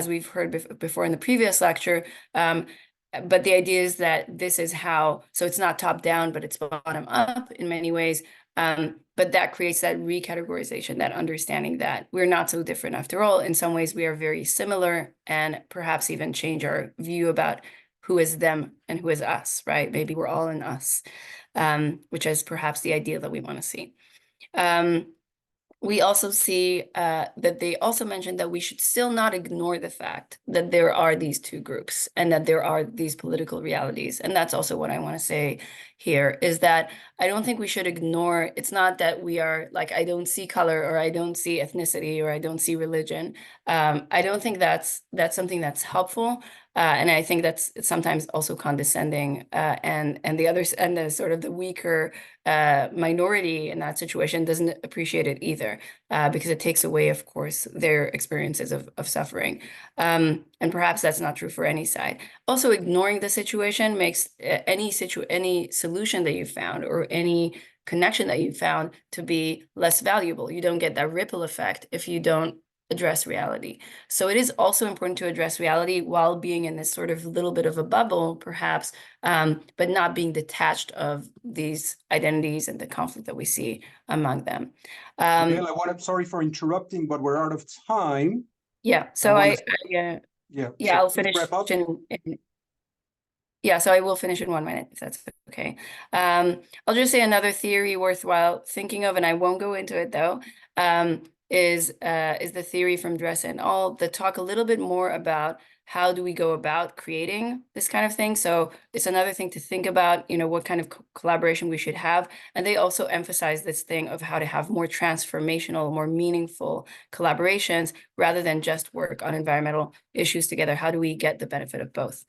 we've heard before in the previous lecture. But the idea is that this is how, so it's not top down, but it's bottom up in many ways. But that creates that recategorization, that understanding that we're not so different after all. In some ways, we are very similar, and perhaps even change our view about who is them and who is us, right? Maybe we're all in us, which is perhaps the idea that we want to see. We also see that they also mentioned that we should still not ignore the fact that there are these two groups and that there are these political realities. And that's also what I want to say here, is that I don't think we should ignore, it's not that we are like, I don't see color, or I don't see ethnicity, or I don't see religion. I don't think that's something that's helpful. And I think that's sometimes also condescending, and the others, and the sort of the weaker minority in that situation doesn't appreciate it either, because it takes away, of course, their experiences of suffering. And perhaps that's not true for any side. Also, ignoring the situation makes any solution that you found, or any connection that you found, to be less valuable. You don't get that ripple effect if you don't address reality. So it is also important to address reality while being in this sort of little bit of a bubble, perhaps, but not being detached of these identities and the conflict that we see among them. Gail, sorry for interrupting, but we're out of time. Yeah, so I'll please finish wrap up. Yeah, so I will finish in 1 minute, if that's okay. I'll just say another theory worthwhile thinking of, and I won't go into it though, is the theory from Dress et al. That talk a little bit more about how do we go about creating this kind of thing. So it's another thing to think about, what kind of collaboration we should have. And they also emphasize this thing of how to have more transformational, more meaningful collaborations, rather than just work on environmental issues together. How do we get the benefit of both?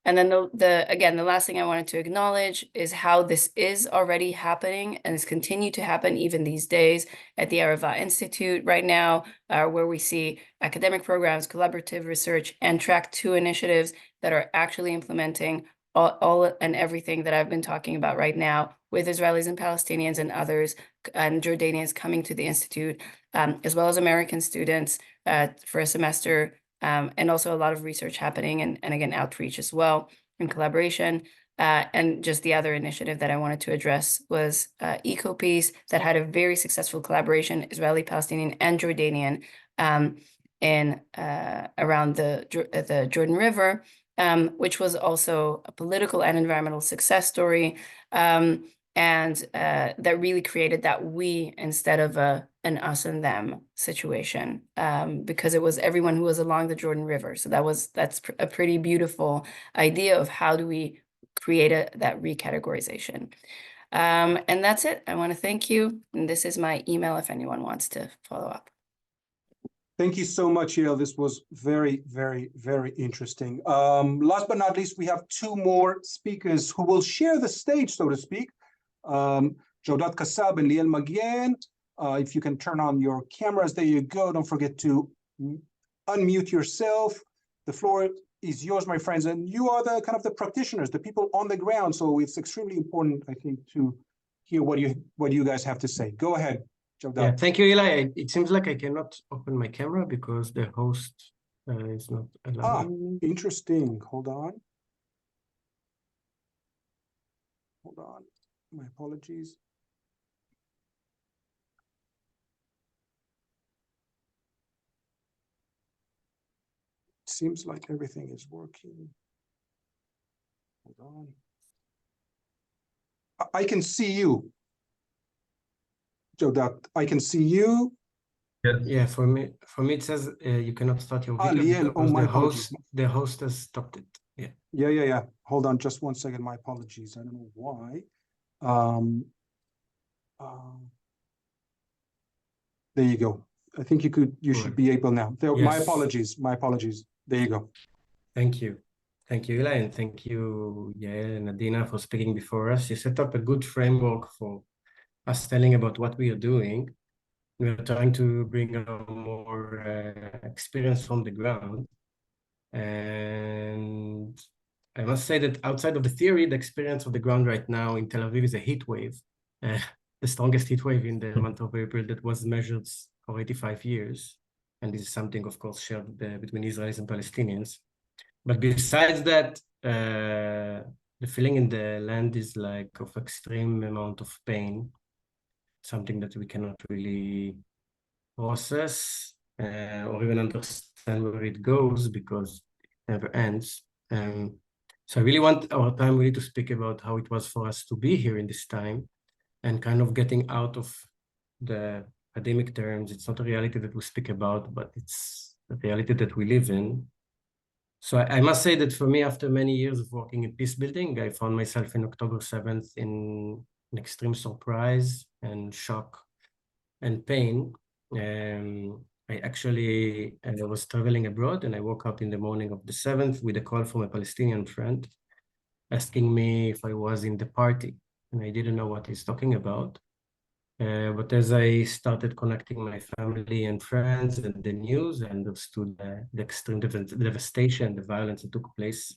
And then the last thing I wanted to acknowledge is how this is already happening, and is continued to happen even these days at the Arava Institute right now, where we see academic programs, collaborative research, and Track 2 initiatives that are actually implementing all and everything that I've been talking about right now, with Israelis and Palestinians and others, and Jordanians coming to the Institute, as well as American students for a semester. And also a lot of research happening, and again, outreach as well, and collaboration. And just the other initiative that I wanted to address was EcoPeace, that had a very successful collaboration, Israeli, Palestinian, and Jordanian, around the Jordan River, which was also a political and environmental success story. and that really created that we instead of an us and them situation, because it was everyone who was along the Jordan River. So that's a pretty beautiful idea of how do we create that recategorization. And that's it. I want to thank you. And this is my email if anyone wants to follow up. Thank you so much, Yael. This was very, very, very interesting. Last but not least, we have two more speakers who will share the stage, so to speak. Jawdat Kassab and Liel Magien. If you can turn on your cameras, there you go. Don't forget to unmute yourself. The floor is yours, my friends. And you are the kind of the practitioners, the people on the ground. So it's extremely important, I think, to hear what you guys have to say. Go ahead. Yeah, thank you, Eli. It seems like I cannot open my camera because the host is not allowing me. Interesting. Hold on. My apologies. It seems like everything is working. Hold on. I can see you. Jawdat, I can see you. Yeah, for me it says you cannot start your video Liel, because my apologies. the host has stopped it. Yeah. Hold on just one second. My apologies. I don't know why. There you go. I think you should be able now. There, yes. My apologies. There you go. Thank you, Eli, and thank you, Yael and Adina, for speaking before us. You set up a good framework for us telling about what we are doing. We're trying to bring a more experience from the ground. And I must say that outside of the theory, the experience of the ground right now in Tel Aviv is a heat wave, the strongest heat wave in the month of April that was measured for 85 years. And this is something, of course, shared between Israelis and Palestinians. But besides that, the feeling in the land is like of extreme amount of pain, something that we cannot really process or even understand where it goes because it never ends. So I really want our time really to speak about how it was for us to be here in this time and kind of getting out of the academic terms. It's not a reality that we speak about, but it's a reality that we live in. So I must say that for me, after many years of working in peace building, I found myself in October 7th in an extreme surprise and shock and pain. I actually was traveling abroad and I woke up in the morning of the 7th with a call from a Palestinian friend asking me if I was in the party. And I didn't know what he's talking about. But as I started connecting my family and friends and the news, I understood the extreme devastation, the violence that took place.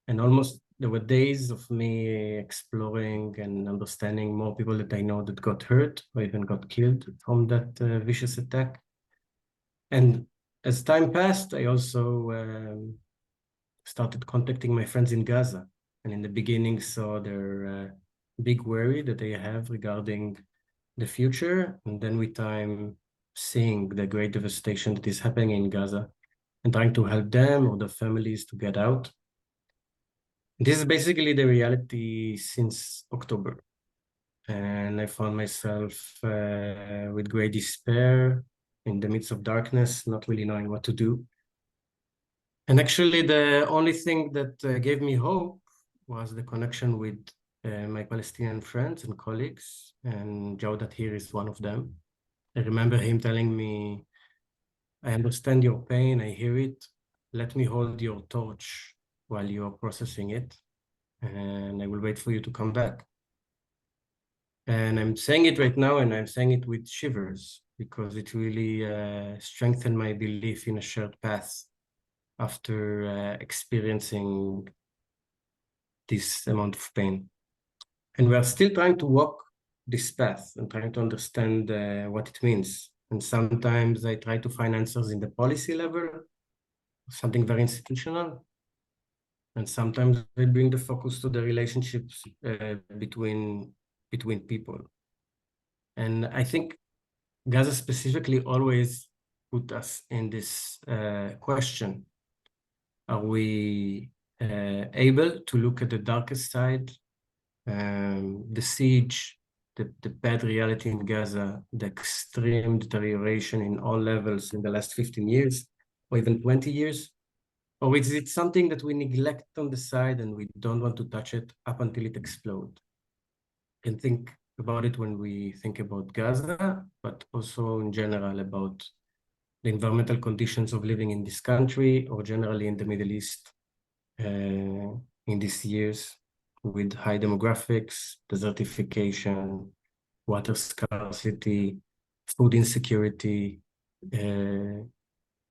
And almost there were days of me exploring and understanding more people that I know that got hurt or even got killed from that vicious attack. And as time passed, I also started contacting my friends in Gaza. And in the beginning saw their big worry that they have regarding the future, and then with time seeing the great devastation that is happening in Gaza and trying to help them or their families to get out. This is basically the reality since October. And I found myself with great despair in the midst of darkness, not really knowing what to do. And actually the only thing that gave me hope was the connection with my Palestinian friends and colleagues, and Jawdat here is one of them. I remember him telling me, I understand your pain, I hear it. Let me hold your torch while you're processing it, and I will wait for you to come back. And I'm saying it right now, and I'm saying it with shivers, because it really strengthened my belief in a shared path after experiencing this amount of pain. And we are still trying to walk this path and trying to understand what it means. And sometimes I try to find answers in the policy level, something very institutional. And sometimes I bring the focus to the relationships between people. And I think Gaza specifically always put us in this question. Are we able to look at the darkest side the siege, the bad reality in Gaza, the extreme deterioration in all levels in the last 15 years, or even 20 years? Or is it something that we neglect on the side and we don't want to touch it up until it explodes? You can think about it when we think about Gaza, but also in general about the environmental conditions of living in this country or generally in the Middle East in these years, with high demographics, desertification, water scarcity, food insecurity,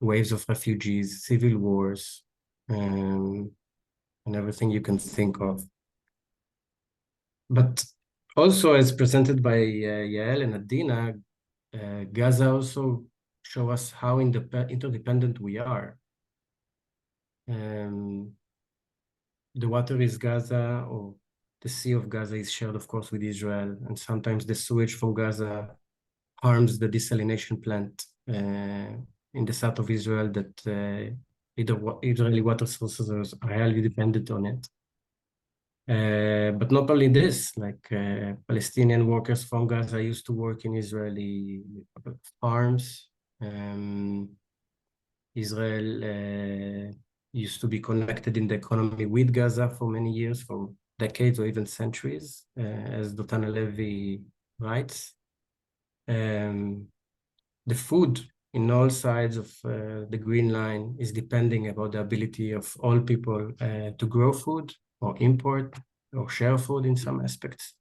waves of refugees, civil wars, and everything you can think of. But also, as presented by Yael and Adina, Gaza also show us how interdependent we are. The water is Gaza, or the Sea of Gaza is shared, of course, with Israel. And sometimes the sewage from Gaza harms the desalination plant in the south of Israel that Israeli water sources are highly dependent on it. But not only this, like Palestinian workers from Gaza used to work in Israeli farms. Israel used to be connected in the economy with Gaza for many years, for decades or even centuries, as Dotan Alevi writes. The food in all sides of the Green Line is depending about the ability of all people to grow food or import or share food in some aspects.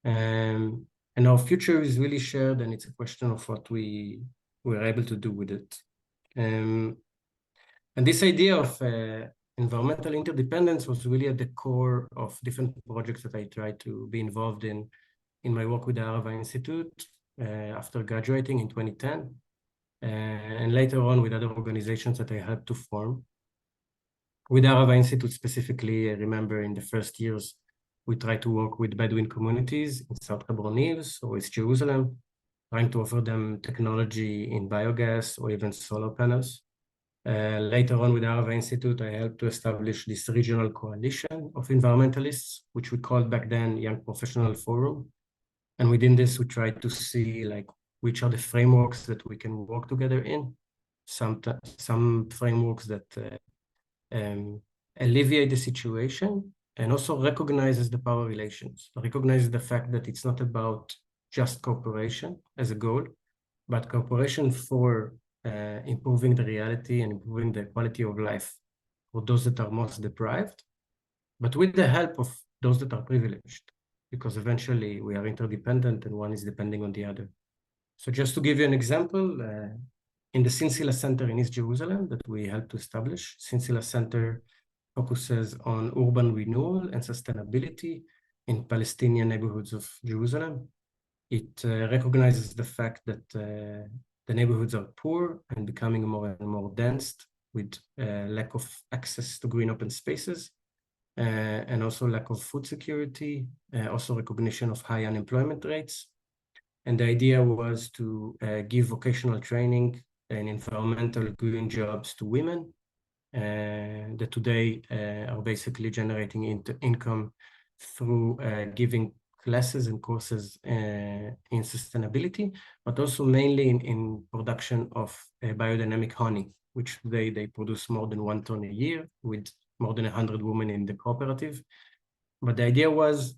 And our future is really shared, and it's a question of what we're able to do with it. And this idea of environmental interdependence was really at the core of different projects that I tried to be involved in my work with the Arava Institute after graduating in 2010, and later on with other organizations that I helped to form. With the Arava Institute specifically, I remember in the first years, we tried to work with Bedouin communities in South Hebron Hills or East Jerusalem, trying to offer them technology in biogas or even solar panels. Later on with the Arava Institute, I helped to establish this regional coalition of environmentalists, which we called back then Young Professional Forum. And within this, we tried to see like which are the frameworks that we can work together in. Some frameworks that alleviate the situation and also recognizes the power relations, recognizes the fact that it's not about just cooperation as a goal, but cooperation for improving the reality and improving the quality of life for those that are most deprived, but with the help of those that are privileged, because eventually we are interdependent and one is depending on the other. So just to give you an example, in the Sinsila Center in East Jerusalem that we helped to establish, Sinsila Center focuses on urban renewal and sustainability in Palestinian neighborhoods of Jerusalem. It recognizes the fact that the neighborhoods are poor and becoming more and more dense with lack of access to green open spaces, and also lack of food security, also recognition of high unemployment rates. And the idea was to give vocational training and environmental green jobs to women that today are basically generating income through giving classes and courses in sustainability, but also mainly in production of biodynamic honey, which they produce more than 1 ton a year with more than 100 women in the cooperative. But the idea was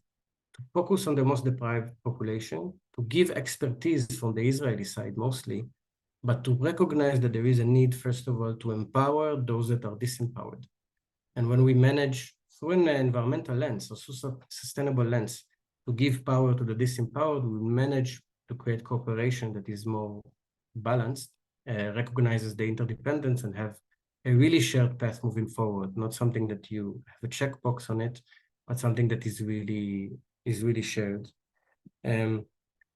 to focus on the most deprived population, to give expertise from the Israeli side mostly, but to recognize that there is a need, first of all, to empower those that are disempowered. And when we manage through an environmental lens or sustainable lens to give power to the disempowered, we manage to create cooperation that is more balanced, recognizes the interdependence and have a really shared path moving forward, not something that you have a checkbox on it, but something that is really shared.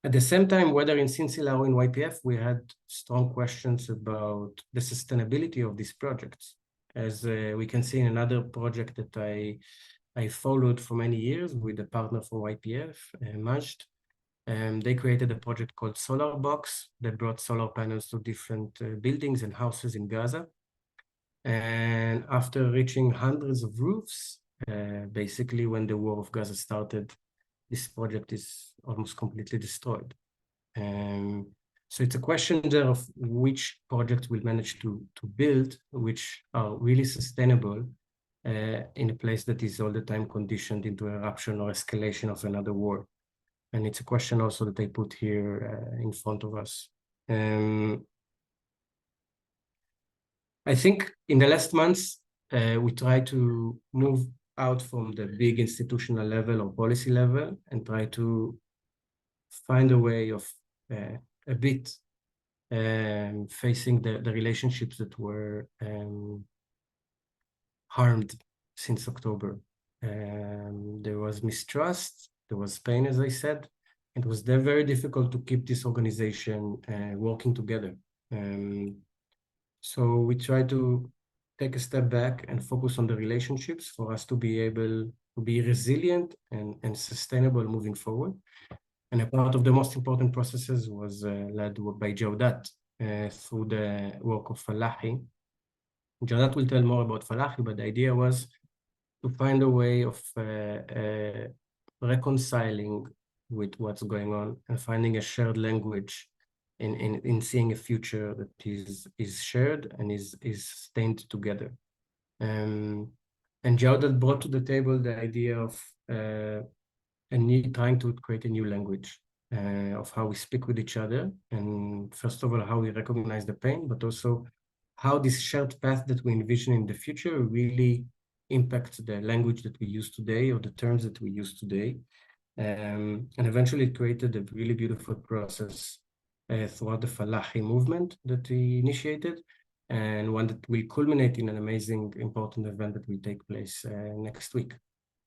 At the same time, whether in Sinsila or in YPF, we had strong questions about the sustainability of these projects. As we can see in another project that I followed for many years with a partner from YPF, Amidst. They created a project called Solar Box that brought solar panels to different buildings and houses in Gaza. And after reaching hundreds of roofs, Basically, when the war of Gaza started, this project is almost completely destroyed. So it's a question there of which projects we'll manage to build, which are really sustainable in a place that is all the time conditioned into eruption or escalation of another war. And it's a question also that I put here in front of us. I think in the last months, we try to move out from the big institutional level or policy level and try to find a way of a bit facing the relationships that were harmed since October. There was mistrust, there was pain, as I said. It was very difficult to keep this organization working together. So we try to take a step back and focus on the relationships for us to be able to be resilient and sustainable moving forward. And a part of the most important processes was led by Jawdat through the work of Falahi. Jawdat will tell more about Falahi, but the idea was to find a way of reconciling with what's going on and finding a shared language in seeing a future that is shared and is stained together. And Jawdat brought to the table the idea of trying to create a new language of how we speak with each other. And first of all, how we recognize the pain, but also how this shared path that we envision in the future really impacts the language that we use today or the terms that we use today. And eventually it created a really beautiful process throughout the Falahi movement that we initiated, and one that will culminate in an amazing, important event that will take place next week.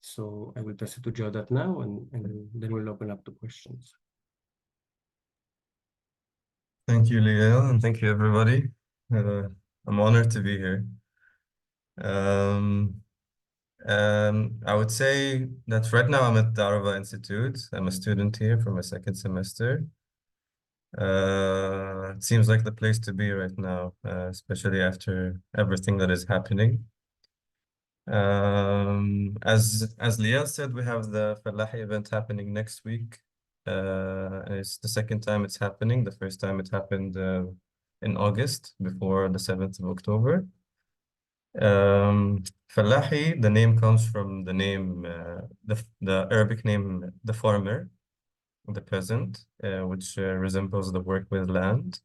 So I will pass it to Jawdat now, and then we'll open up to questions. Thank you, Liel, and thank you, everybody. I'm honored to be here. I would say that right now I'm at the Arava Institute. I'm a student here for my second semester. It seems like the place to be right now, especially after everything that is happening. As Liel said, we have the Falahi event happening next week. It's the second time it's happening. The first time it happened in August, before the 7th of October. Falahi, the name comes from the name, the Arabic name, the farmer, the peasant, which resembles the work with land.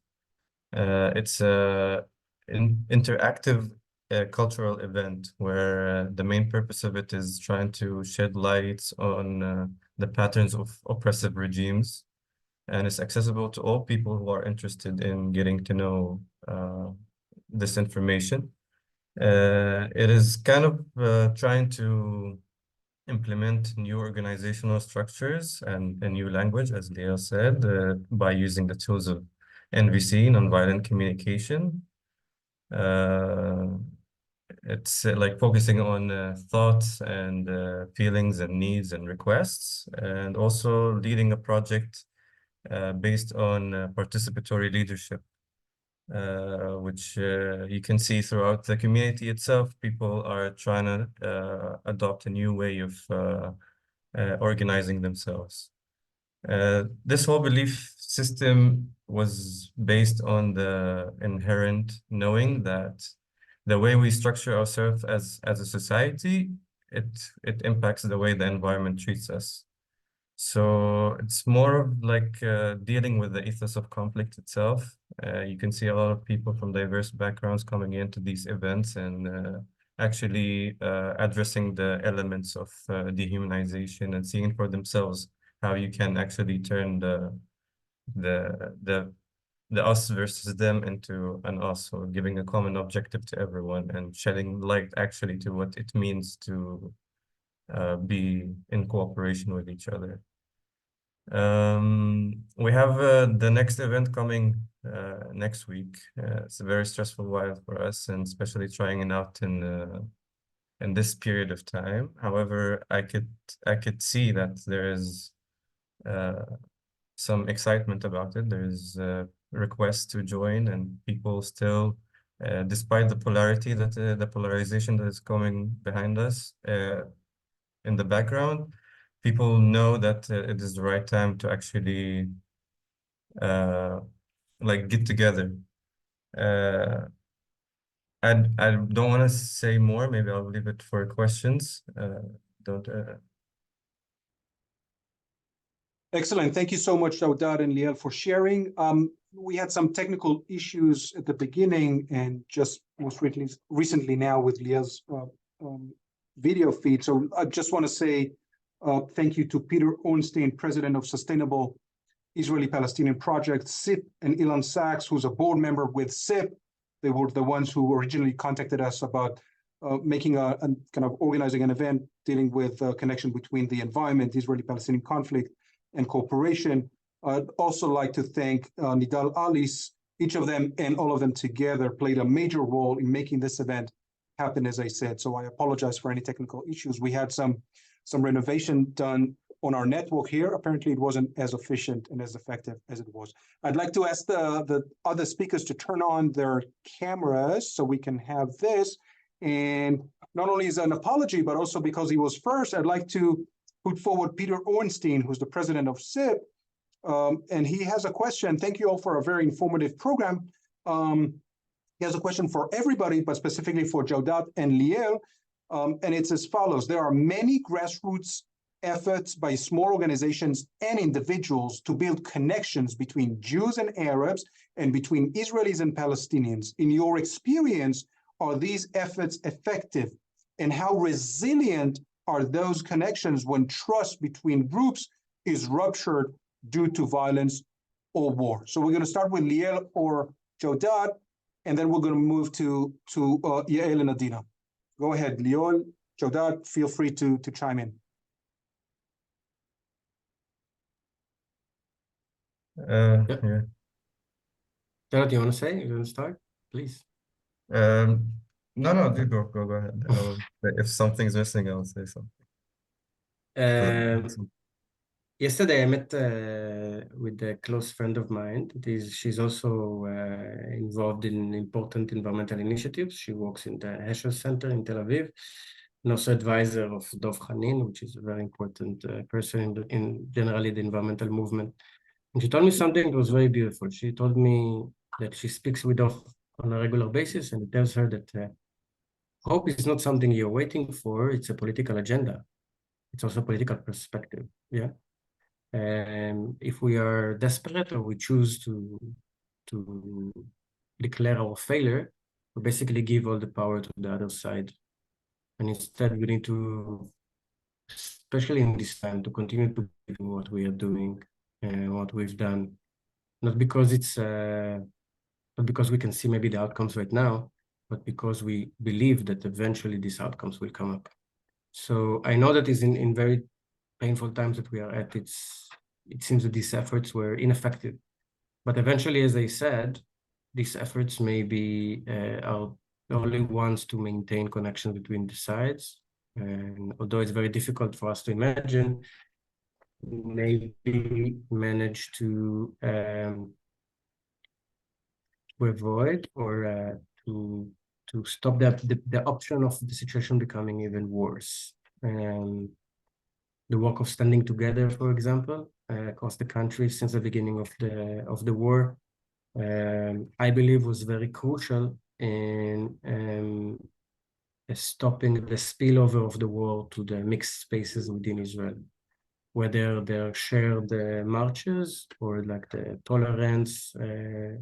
It's an interactive cultural event where the main purpose of it is trying to shed light on the patterns of oppressive regimes, and it's accessible to all people who are interested in getting to know this information. It is kind of trying to implement new organizational structures and a new language, as Liel said, by using the tools of NVC, nonviolent communication. It's like focusing on thoughts and feelings and needs and requests, and also leading a project based on participatory leadership, which you can see throughout the community itself. People are trying to adopt a new way of organizing themselves. This whole belief system was based on the inherent knowing that the way we structure ourselves as a society, it impacts the way the environment treats us. So it's more of like dealing with the ethos of conflict itself. You can see a lot of people from diverse backgrounds coming into these events and actually addressing the elements of dehumanization and seeing for themselves how you can actually turn the us versus them into an us, or giving a common objective to everyone and shedding light actually to what it means to be in cooperation with each other. We have the next event coming next week. It's a very stressful while for us, and especially trying it out in this period of time. However, I could see that there is some excitement about it. There is requests to join, and people still, despite the polarity that the polarization that is coming behind us, in the background, people know that it is the right time to actually like get together. I don't want to say more. Maybe I'll leave it for questions. Don't. Excellent. Thank you so much, Daudad and Liel, for sharing. We had some technical issues at the beginning, and just most recently now with Liel's video feed. So I just want to say thank you to Peter Ornstein, President of Sustainable Israeli-Palestinian Project, SIP, and Ilan Sachs, who's a board member with SIP. They were the ones who originally contacted us about making a kind of organizing an event dealing with connection between the environment, the Israeli-Palestinian conflict, and cooperation. I'd also like to thank Nidal Alice. Each of them and all of them together played a major role in making this event happen, as I said. So I apologize for any technical issues. We had some renovation done on our network here. Apparently it wasn't as efficient and as effective as it was. I'd like to ask the other speakers to turn on their cameras so we can have this. And not only is an apology, but also because he was first, I'd like to put forward Peter Ornstein, who's the president of SIP. And he has a question. Thank you all for a very informative program. He has a question for everybody, but specifically for Jaudat and Liel. And it's as follows. There are many grassroots efforts by small organizations and individuals to build connections between Jews and Arabs and between Israelis and Palestinians. In your experience, are these efforts effective? And how resilient are those connections when trust between groups is ruptured due to violence or war? So we're going to start with Liel or Jaudat, and then we're going to move to Yael and Adina. Go ahead, Liel, Jaudat, feel free to chime in. Yeah. Jared, you want to say? You want to start? Please. No, go ahead. If something's missing, I'll say something. Yesterday I met with a close friend of mine. She's also involved in important environmental initiatives. She works in the Heschel Center in Tel Aviv, and also advisor of Dov Hanin, which is a very important person in generally the environmental movement. And she told me something that was very beautiful. She told me that she speaks with Dov on a regular basis, and it tells her that hope is not something you're waiting for. It's a political agenda. It's also a political perspective. Yeah. And if we are desperate or we choose to declare our failure, we basically give all the power to the other side. And instead, we need to, especially in this time, to continue to do what we are doing and what we've done. Not because it's not because we can see maybe the outcomes right now, but because we believe that eventually these outcomes will come up. So I know that is in very painful times that we are at, it seems that these efforts were ineffective. But eventually, as I said, these efforts may be are the only ones to maintain connection between the sides. And although it's very difficult for us to imagine, maybe manage to avoid or to stop the option of the situation becoming even worse. The work of standing together, for example, across the country since the beginning of the war, I believe was very crucial in stopping the spillover of the war to the mixed spaces within Israel, whether they're shared marches or like the tolerance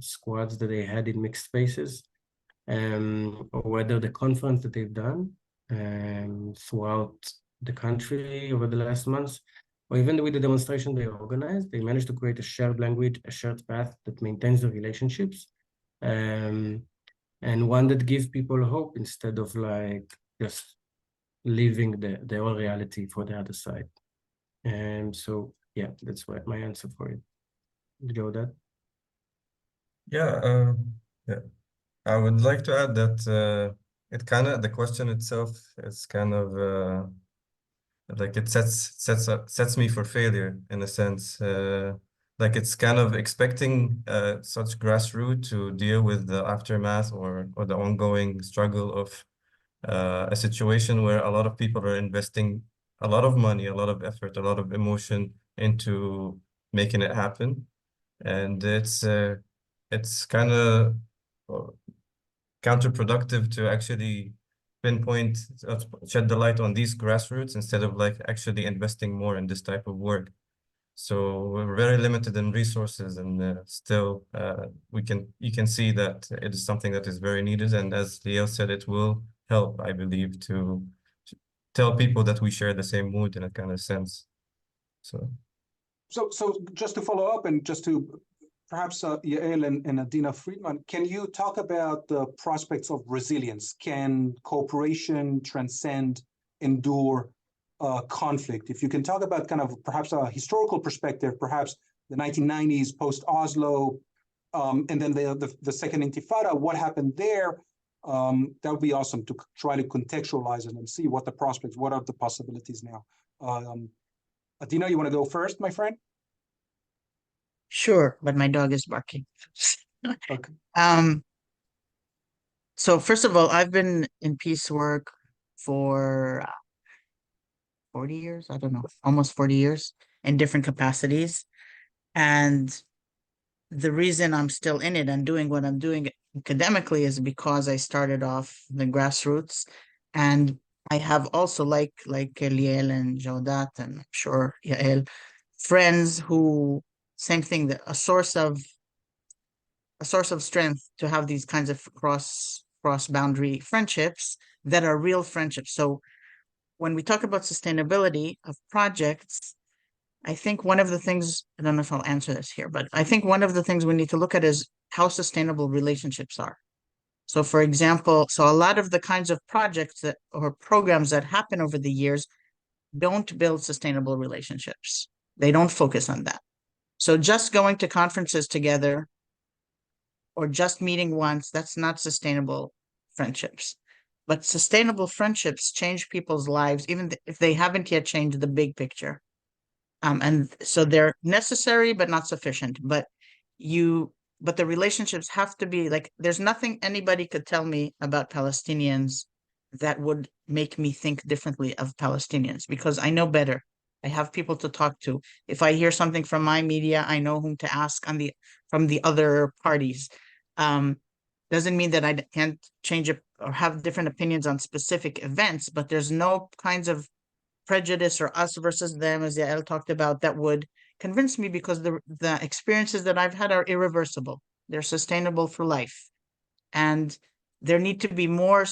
squads that they had in mixed spaces, or whether the conference that they've done throughout the country over the last months, or even with the demonstration they organized, they managed to create a shared language, a shared path that maintains the relationships, and one that gives people hope instead of like just leaving the whole reality for the other side. And so, yeah, that's what my answer for it. Did you know that? Yeah, I would like to add that the question itself is kind of like it sets me for failure in a sense. Like it's kind of expecting such grassroots to deal with the aftermath or the ongoing struggle of a situation where a lot of people are investing a lot of money, a lot of effort, a lot of emotion into making it happen. And it's kind of counterproductive to actually pinpoint, shed the light on these grassroots instead of like actually investing more in this type of work. So we're very limited in resources, and still you can see that it is something that is very needed. And as Leo said, it will help, I believe, to tell people that we share the same mood in a kind of sense. So just to follow up and just to perhaps Yael and Adina Friedman, can you talk about the prospects of resilience? Can cooperation transcend, endure conflict? If you can talk about kind of perhaps a historical perspective, perhaps the 1990s post-Oslo, and then the second Intifada, what happened there? That would be awesome to try to contextualize it and see what the prospects, what are the possibilities now. Adina, you want to go first, my friend? Sure, but my dog is barking. Okay. So first of all, I've been in peace work for 40 years, I don't know, almost 40 years in different capacities. And the reason I'm still in it and doing what I'm doing academically is because I started off the grassroots. And I have also, like Liel and Jodat, and I'm sure Yael, friends who, same thing, that a source of strength to have these kinds of cross boundary friendships that are real friendships. So when we talk about sustainability of projects, I think one of the things, I don't know if I'll answer this here, but I think one of the things we need to look at is how sustainable relationships are. So for example, a lot of the kinds of projects that or programs that happen over the years don't build sustainable relationships. They don't focus on that. So just going to conferences together or just meeting once, that's not sustainable friendships. But sustainable friendships change people's lives, even if they haven't yet changed the big picture. And so they're necessary, but not sufficient. But the relationships have to be like, there's nothing anybody could tell me about Palestinians that would make me think differently of Palestinians, because I know better. I have people to talk to. If I hear something from my media, I know whom to ask from the other parties. Doesn't mean that I can't change it or have different opinions on specific events, but there's no kinds of prejudice or us versus them, as Yael talked about, that would convince me, because the experiences that I've had are irreversible. They're sustainable for life. And there need to be more.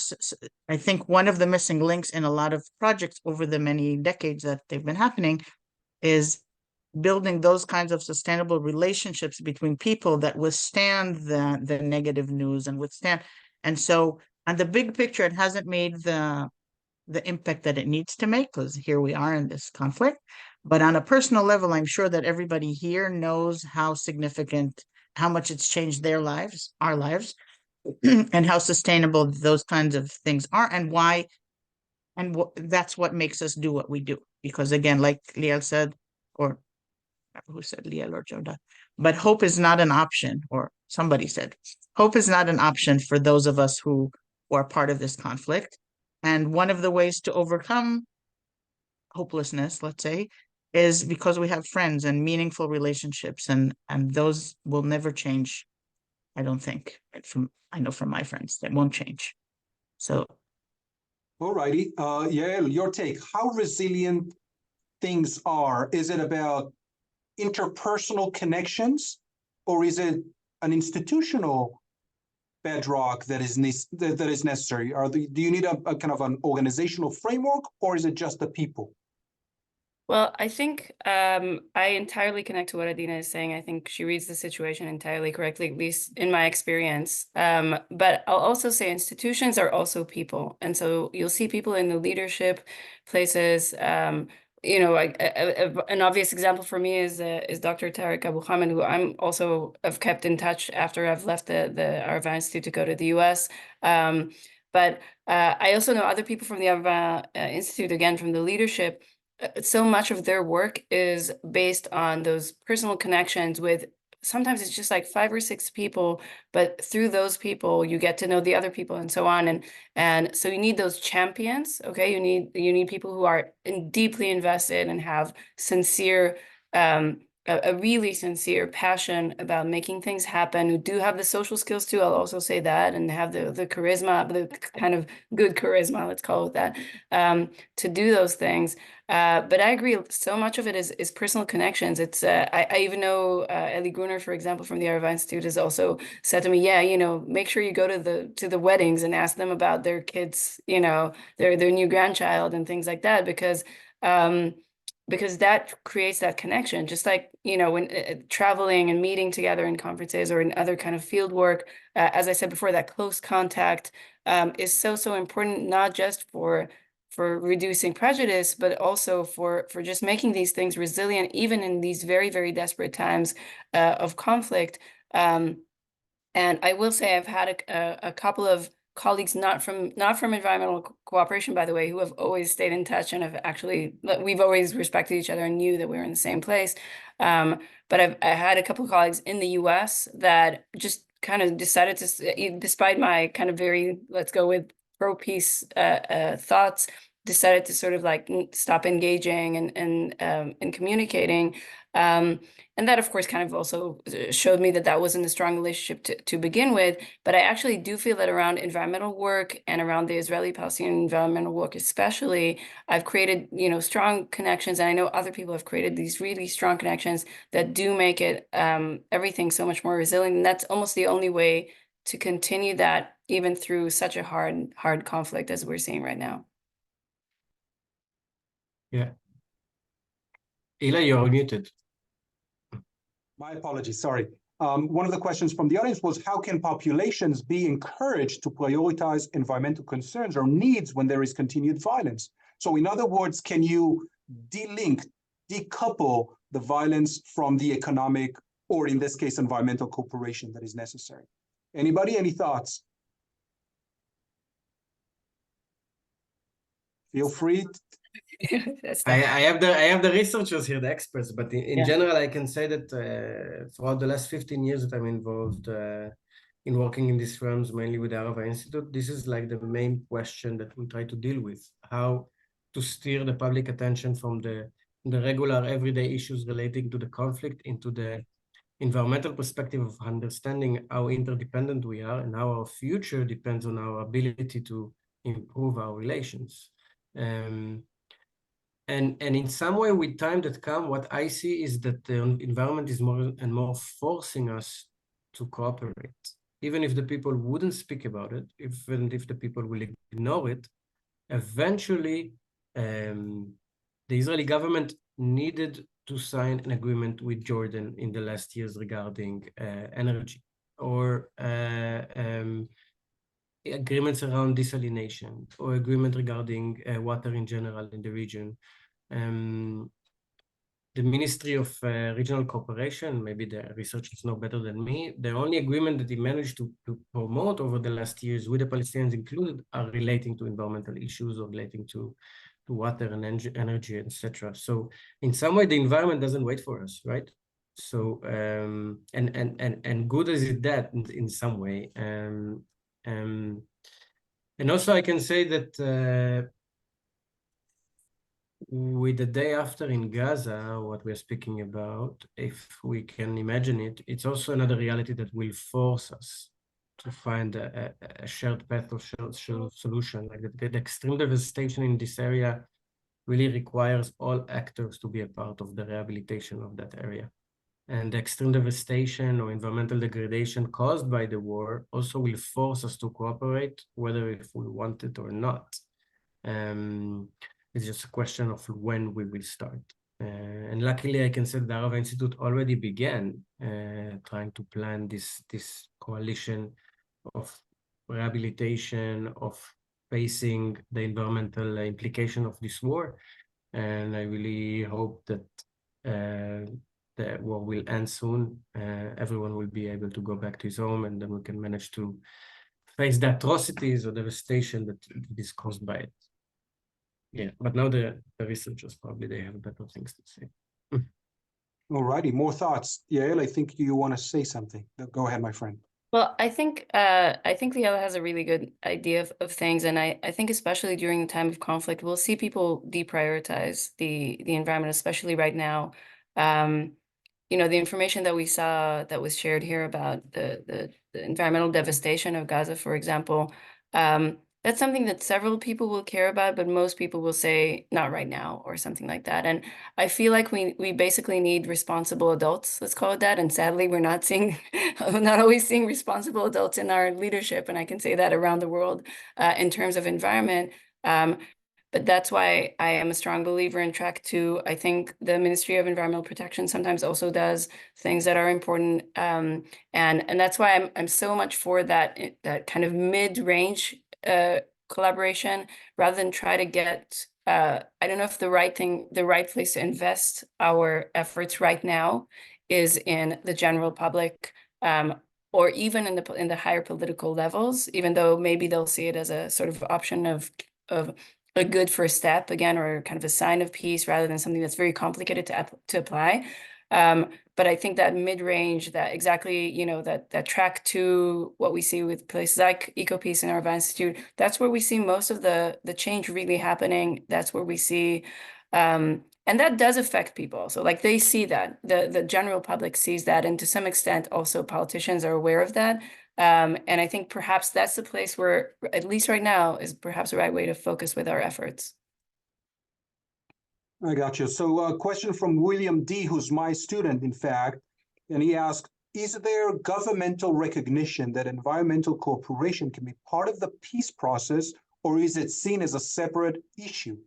I think one of the missing links in a lot of projects over the many decades that they've been happening is building those kinds of sustainable relationships between people that withstand the negative news and withstand. And so on the big picture, it hasn't made the impact that it needs to make, because here we are in this conflict. But on a personal level, I'm sure that everybody here knows how significant, how much it's changed their lives, our lives, and how sustainable those kinds of things are, and why, and that's what makes us do what we do. Because again, like Liel said, or who said, Liel or Joda, but hope is not an option, or somebody said, hope is not an option for those of us who are part of this conflict. And one of the ways to overcome hopelessness, let's say, is because we have friends and meaningful relationships, and those will never change, I don't think. I know from my friends that won't change. So, all righty, Yael, your take. How resilient things are? Is it about interpersonal connections, or is it an institutional bedrock that is necessary? Do you need a kind of an organizational framework, or is it just the people? Well, I think I entirely connect to what Adina is saying. I think she reads the situation entirely correctly, at least in my experience. But I'll also say institutions are also people. And so you'll see people in the leadership places. You know, an obvious example for me is Dr. Tariq Abu Hamid, who I'm also have kept in touch after I've left the Arva Institute to go to the US. But I also know other people from the Arva Institute, again, from the leadership. So much of their work is based on those personal connections with sometimes it's just like 5 or 6 people, but through those people you get to know the other people and so on. And so you need those champions, okay? You need people who are deeply invested and have sincere, a really sincere passion about making things happen, who do have the social skills too, I'll also say that, and have the charisma, the kind of good charisma, let's call it that, to do those things. But I agree, so much of it is personal connections. It's I even know Ellie Gruner, for example, from the Arava Institute, has also said to me, yeah, you know, make sure you go to the weddings and ask them about their kids, you know, their new grandchild and things like that, because that creates that connection. Just like, you know, when traveling and meeting together in conferences or in other kind of field work, as I said before, that close contact is so important, not just for reducing prejudice, but also for just making these things resilient, even in these very, very desperate times of conflict. And I will say I've had a couple of colleagues, not from environmental cooperation, by the way, who have always stayed in touch and have actually, we've always respected each other and knew that we were in the same place. But I had a couple of colleagues in the US that just kind of decided to, despite my kind of very, let's go with pro-peace thoughts, decided to sort of like stop engaging and communicating. And that, of course, kind of also showed me that that wasn't a strong relationship to begin with. But I actually do feel that around environmental work and around the Israeli-Palestinian environmental work especially, I've created, you know, strong connections. And I know other people have created these really strong connections that do make it everything so much more resilient. And that's almost the only way to continue that, even through such a hard conflict as we're seeing right now. Yeah. Ila, you're muted. My apologies, sorry. One of the questions from the audience was, how can populations be encouraged to prioritize environmental concerns or needs when there is continued violence? So in other words, can you decouple the violence from the economic, or in this case, environmental cooperation that is necessary? Anybody, any thoughts? Feel free. I have the researchers here, the experts, but in general, I can say that throughout the last 15 years that I'm involved in working in these realms, mainly with the Arava Institute, this is like the main question that we try to deal with: how to steer the public attention from the regular everyday issues relating to the conflict into the environmental perspective of understanding how interdependent we are and how our future depends on our ability to improve our relations. And in some way, with time that come, what I see is that the environment is more and more forcing us to cooperate. Even if the people wouldn't speak about it, even if the people will ignore it, eventually the Israeli government needed to sign an agreement with Jordan in the last years regarding energy, or agreements around desalination, or agreement regarding water in general in the region. The Ministry of Regional Cooperation, maybe the researchers know better than me, the only agreement that they managed to promote over the last years, with the Palestinians included, are relating to environmental issues or relating to water and energy, etc. So in some way, the environment doesn't wait for us, right? So and good as it that in some way. And also I can say that with the day after in Gaza, what we're speaking about, if we can imagine it, it's also another reality that will force us to find a shared path or shared solution. Like the extreme devastation in this area really requires all actors to be a part of the rehabilitation of that area. And the extreme devastation or environmental degradation caused by the war also will force us to cooperate, whether if we want it or not. It's just a question of when we will start. And luckily, I can say the Arava Institute already began trying to plan this coalition of rehabilitation, of facing the environmental implication of this war. And I really hope that the war will end soon. Everyone will be able to go back to his home, and then we can manage to face the atrocities or devastation that is caused by it. Yeah, but now the researchers probably they have better things to say. All righty, more thoughts. Yael, I think you want to say something. Go ahead, my friend. Well, I think Liel has a really good idea of things, and I think especially during the time of conflict, we'll see people deprioritize the environment, especially right now. The information that we saw that was shared here about the environmental devastation of Gaza, for example, that's something that several people will care about, but most people will say not right now or something like that. And I feel like we basically need responsible adults, let's call it that. And sadly, we're not always seeing responsible adults in our leadership. And I can say that around the world in terms of environment. But that's why I am a strong believer in track 2. I think the Ministry of Environmental Protection sometimes also does things that are important. And that's why I'm so much for that kind of mid-range collaboration, rather than try to get, I don't know if the right place to invest our efforts right now is in the general public, or even in the higher political levels, even though maybe they'll see it as a sort of option of a good first step again, or kind of a sign of peace, rather than something that's very complicated to apply. But I think that mid-range, that exactly, that track 2, what we see with places like EcoPeace and our Institute, that's where we see most of the change really happening. That's where we see, and that does affect people. So like they see that, the general public sees that, and to some extent also politicians are aware of that. And I think perhaps that's the place where, at least right now, is perhaps the right way to focus with our efforts. I got you. So a question from William D., who's my student, in fact, and he asked, is there governmental recognition that environmental cooperation can be part of the peace process, or is it seen as a separate issue?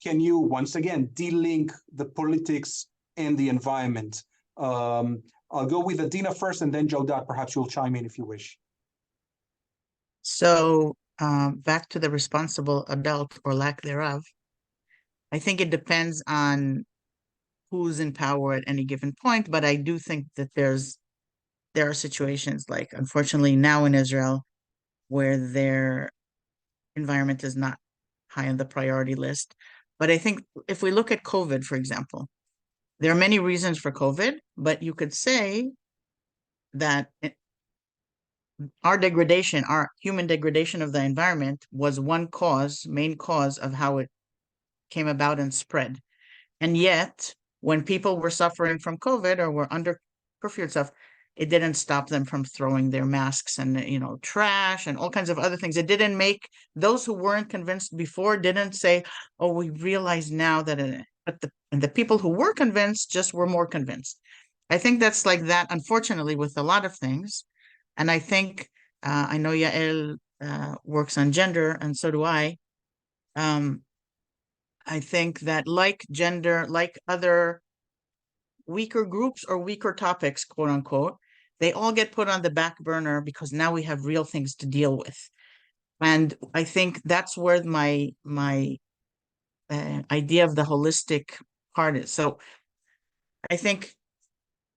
Can you, once again, de-link the politics and the environment? I'll go with Adina first, and then Jodat, perhaps you'll chime in if you wish. So back to the responsible adult or lack thereof. I think it depends on who's in power at any given point, but I do think that there are situations like, unfortunately, now in Israel, where their environment is not high on the priority list. But I think if we look at COVID, for example, there are many reasons for COVID, but you could say that our human degradation of the environment was one main cause of how it came about and spread. And yet, when people were suffering from COVID or were under curfew and stuff, it didn't stop them from throwing their masks and, trash and all kinds of other things. It didn't make those who weren't convinced before didn't say, oh, we realize now that, and the people who were convinced just were more convinced. I think that's like that, unfortunately, with a lot of things. And I think, I know Yael works on gender, and so do I. I think that like gender, like other weaker groups or weaker topics, quote unquote, they all get put on the back burner because now we have real things to deal with. And I think that's where my idea of the holistic part is. So I think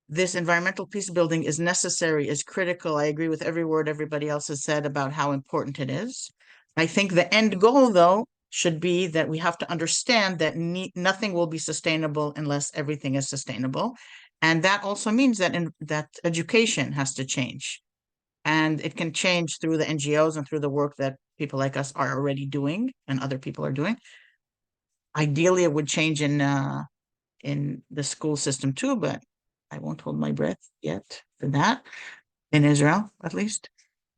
this environmental peace building is necessary, is critical. I agree with every word everybody else has said about how important it is. I think the end goal, though, should be that we have to understand that nothing will be sustainable unless everything is sustainable. And that also means that that education has to change. And it can change through the NGOs and through the work that people like us are already doing and other people are doing. Ideally, it would change in the school system too, but I won't hold my breath yet for that, in Israel, at least.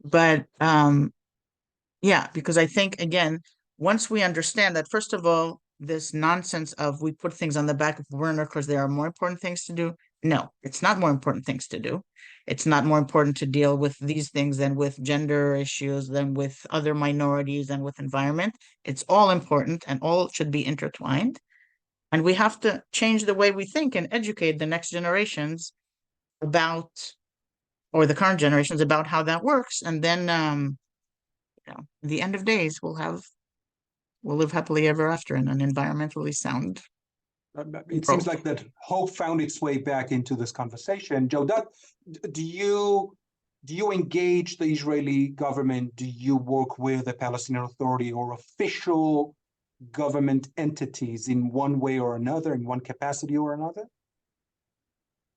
But yeah, because I think, again, once we understand that, first of all, this nonsense of we put things on the back burner because there are more important things to do. No, it's not more important things to do. It's not more important to deal with these things than with gender issues, than with other minorities, than with environment. It's all important and all should be intertwined. And we have to change the way we think and educate the next generations about, or the current generations about how that works. And then, at the end of days, we'll live happily ever after in an environmentally sound. It seems like that hope found its way back into this conversation. Jodat, do you engage the Israeli government? Do you work with the Palestinian Authority or official government entities in one way or another, in one capacity or another?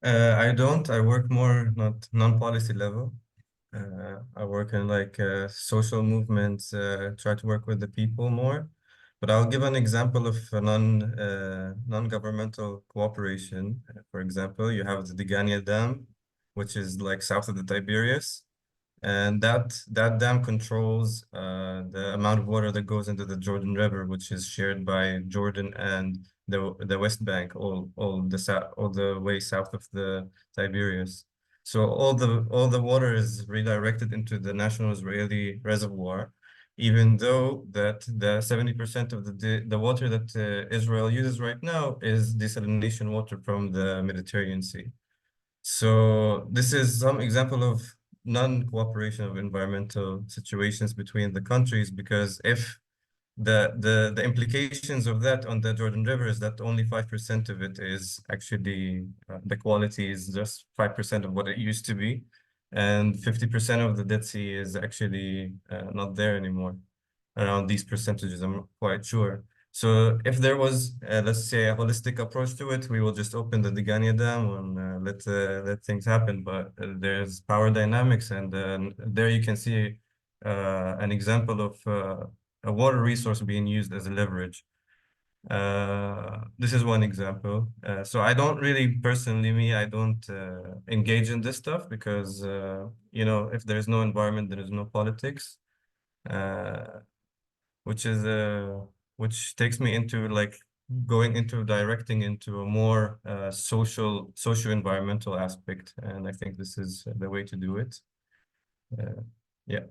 I don't. I work more not non-policy level. I work in like social movements, try to work with the people more. But I'll give an example of a non-governmental cooperation. For example, you have the Degania Dam, which is like south of the Tiberias. And that dam controls the amount of water that goes into the Jordan River, which is shared by Jordan and the West Bank, all the way south of the Tiberias. So all the water is redirected into the National Israeli Reservoir, even though that the 70% of the water that Israel uses right now is desalination water from the Mediterranean Sea. So this is some example of non-cooperation of environmental situations between the countries, because if the implications of that on the Jordan River is that only 5% of it is actually the quality is just 5% of what it used to be, and 50% of the Dead Sea is actually not there anymore. Around these percentages, I'm not quite sure. So if there was, let's say, a holistic approach to it, we will just open the Degania Dam and let things happen. But there's power dynamics, and there you can see an example of a water resource being used as a leverage. This is one example. So I don't really personally, I don't engage in this stuff because, you know, if there's no environment, there is no politics. Which takes me into like going into directing into a more socio-environmental aspect, and I think this is the way to do it. Yeah.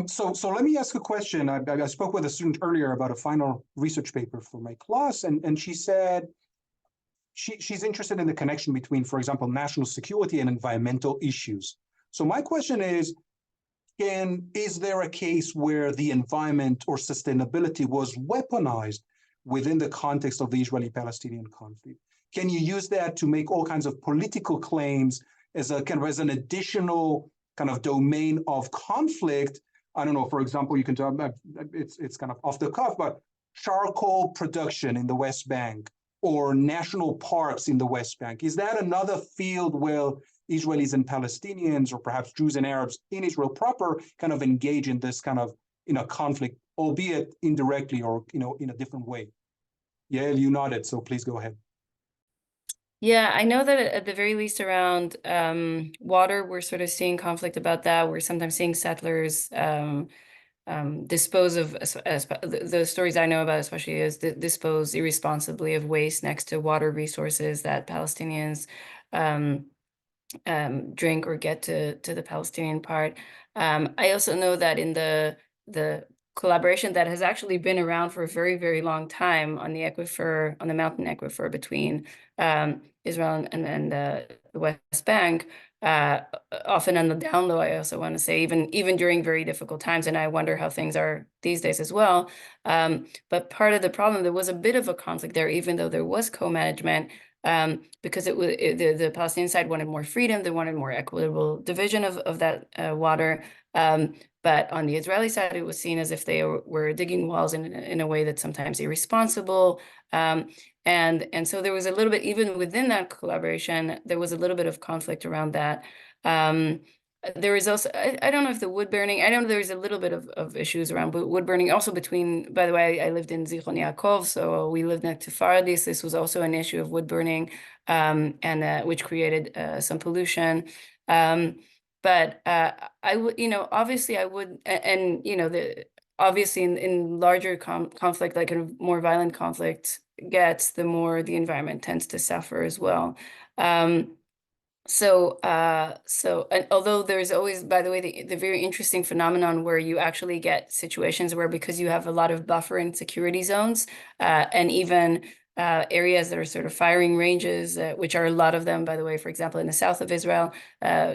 So let me ask a question. I spoke with a student earlier about a final research paper for my class, and she said she's interested in the connection between, for example, national security and environmental issues. So my question is there a case where the environment or sustainability was weaponized within the context of the Israeli-Palestinian conflict? Can you use that to make all kinds of political claims as an additional kind of domain of conflict? I don't know, for example, you can talk about, it's kind of off the cuff, but charcoal production in the West Bank or national parks in the West Bank. Is that another field where Israelis and Palestinians, or perhaps Jews and Arabs in Israel proper, kind of engage in this kind of conflict, albeit indirectly or in a different way? Yael, you nodded, so please go ahead. Yeah, I know that at the very least around water, we're sort of seeing conflict about that. We're sometimes seeing settlers dispose of the stories I know about, especially is dispose irresponsibly of waste next to water resources that Palestinians drink or get to the Palestinian part. I also know that in the collaboration that has actually been around for a very, very long time on the aquifer, on the mountain aquifer between Israel and the West Bank, often on the down low, I also want to say, even during very difficult times, and I wonder how things are these days as well. But part of the problem, there was a bit of a conflict there, even though there was co-management, because the Palestinian side wanted more freedom, they wanted more equitable division of that water. But on the Israeli side, it was seen as if they were digging walls in a way that's sometimes irresponsible. And so there was a little bit, even within that collaboration, there was a little bit of conflict around that. There is also, I don't know if the wood burning, I know there's a little bit of issues around wood burning also between, by the way, I lived in Zichron Yaakov, so we lived next to Faradis. This was also an issue of wood burning, and which created some pollution. But I would, obviously I would, and, obviously in larger conflict, like a more violent conflict gets, the more the environment tends to suffer as well. So and although there's always, by the way, the very interesting phenomenon where you actually get situations where, because you have a lot of buffer and security zones, and even areas that are sort of firing ranges, which are a lot of them, by the way, for example, in the south of Israel,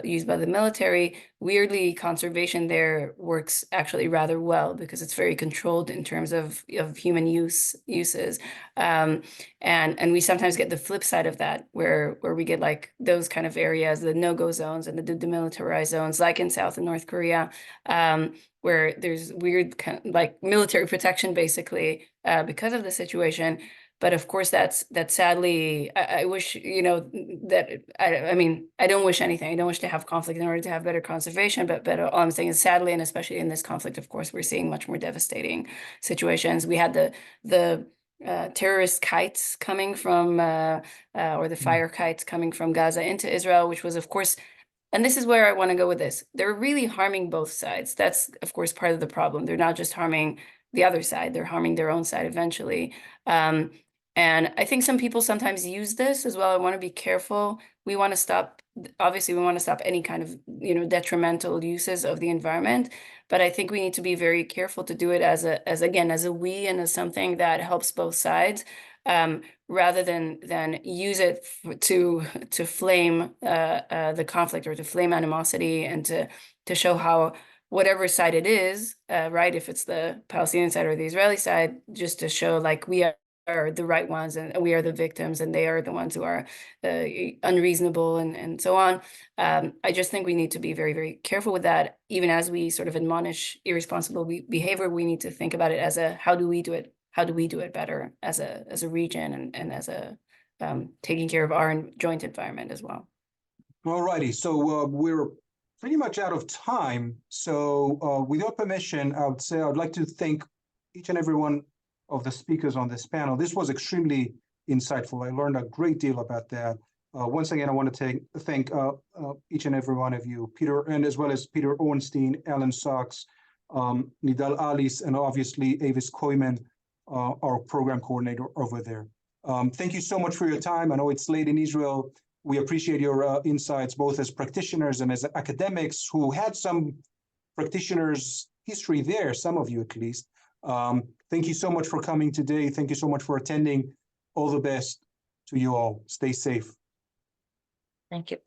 used by the military. Weirdly, conservation there works actually rather well because it's very controlled in terms of human uses. And we sometimes get the flip side of that, where we get like those kind of areas, the no-go zones and the demilitarized zones, like in South and North Korea, where there's weird kind of like military protection, basically, because of the situation. But of course, that's sadly, I wish, that, I mean, I don't wish anything. I don't wish to have conflict in order to have better conservation, but all I'm saying is sadly, and especially in this conflict, of course, we're seeing much more devastating situations. We had the terrorist kites coming from, or the fire kites coming from Gaza into Israel, which was, of course, and this is where I want to go with this. They're really harming both sides. That's, of course, part of the problem. They're not just harming the other side, they're harming their own side eventually. And I think some people sometimes use this as well. I want to be careful. We want to stop, obviously, we want to stop any kind of, detrimental uses of the environment. But I think we need to be very careful to do it as a we and as something that helps both sides, rather than use it to flame the conflict or to flame animosity and to show how whatever side it is, right, if it's the Palestinian side or the Israeli side, just to show like we are the right ones and we are the victims and they are the ones who are unreasonable and so on. I just think we need to be very, very careful with that. Even as we sort of admonish irresponsible behavior, we need to think about it as how do we do it? How do we do it better as a region and as taking care of our joint environment as well? All righty, so we're pretty much out of time. So with your permission, I would say I'd like to thank each and every one of the speakers on this panel. This was extremely insightful. I learned a great deal about that. Once again, I want to thank each and every one of you, Peter, and as well as Peter Ornstein, Alan Sachs, Nidal Alice, and obviously Avis Koyman, our program coordinator over there. Thank you so much for your time. I know it's late in Israel. We appreciate your insights, both as practitioners and as academics who had some practitioners' history there, some of you at least. Thank you so much for coming today. Thank you so much for attending. All the best to you all. Stay safe. Thank you.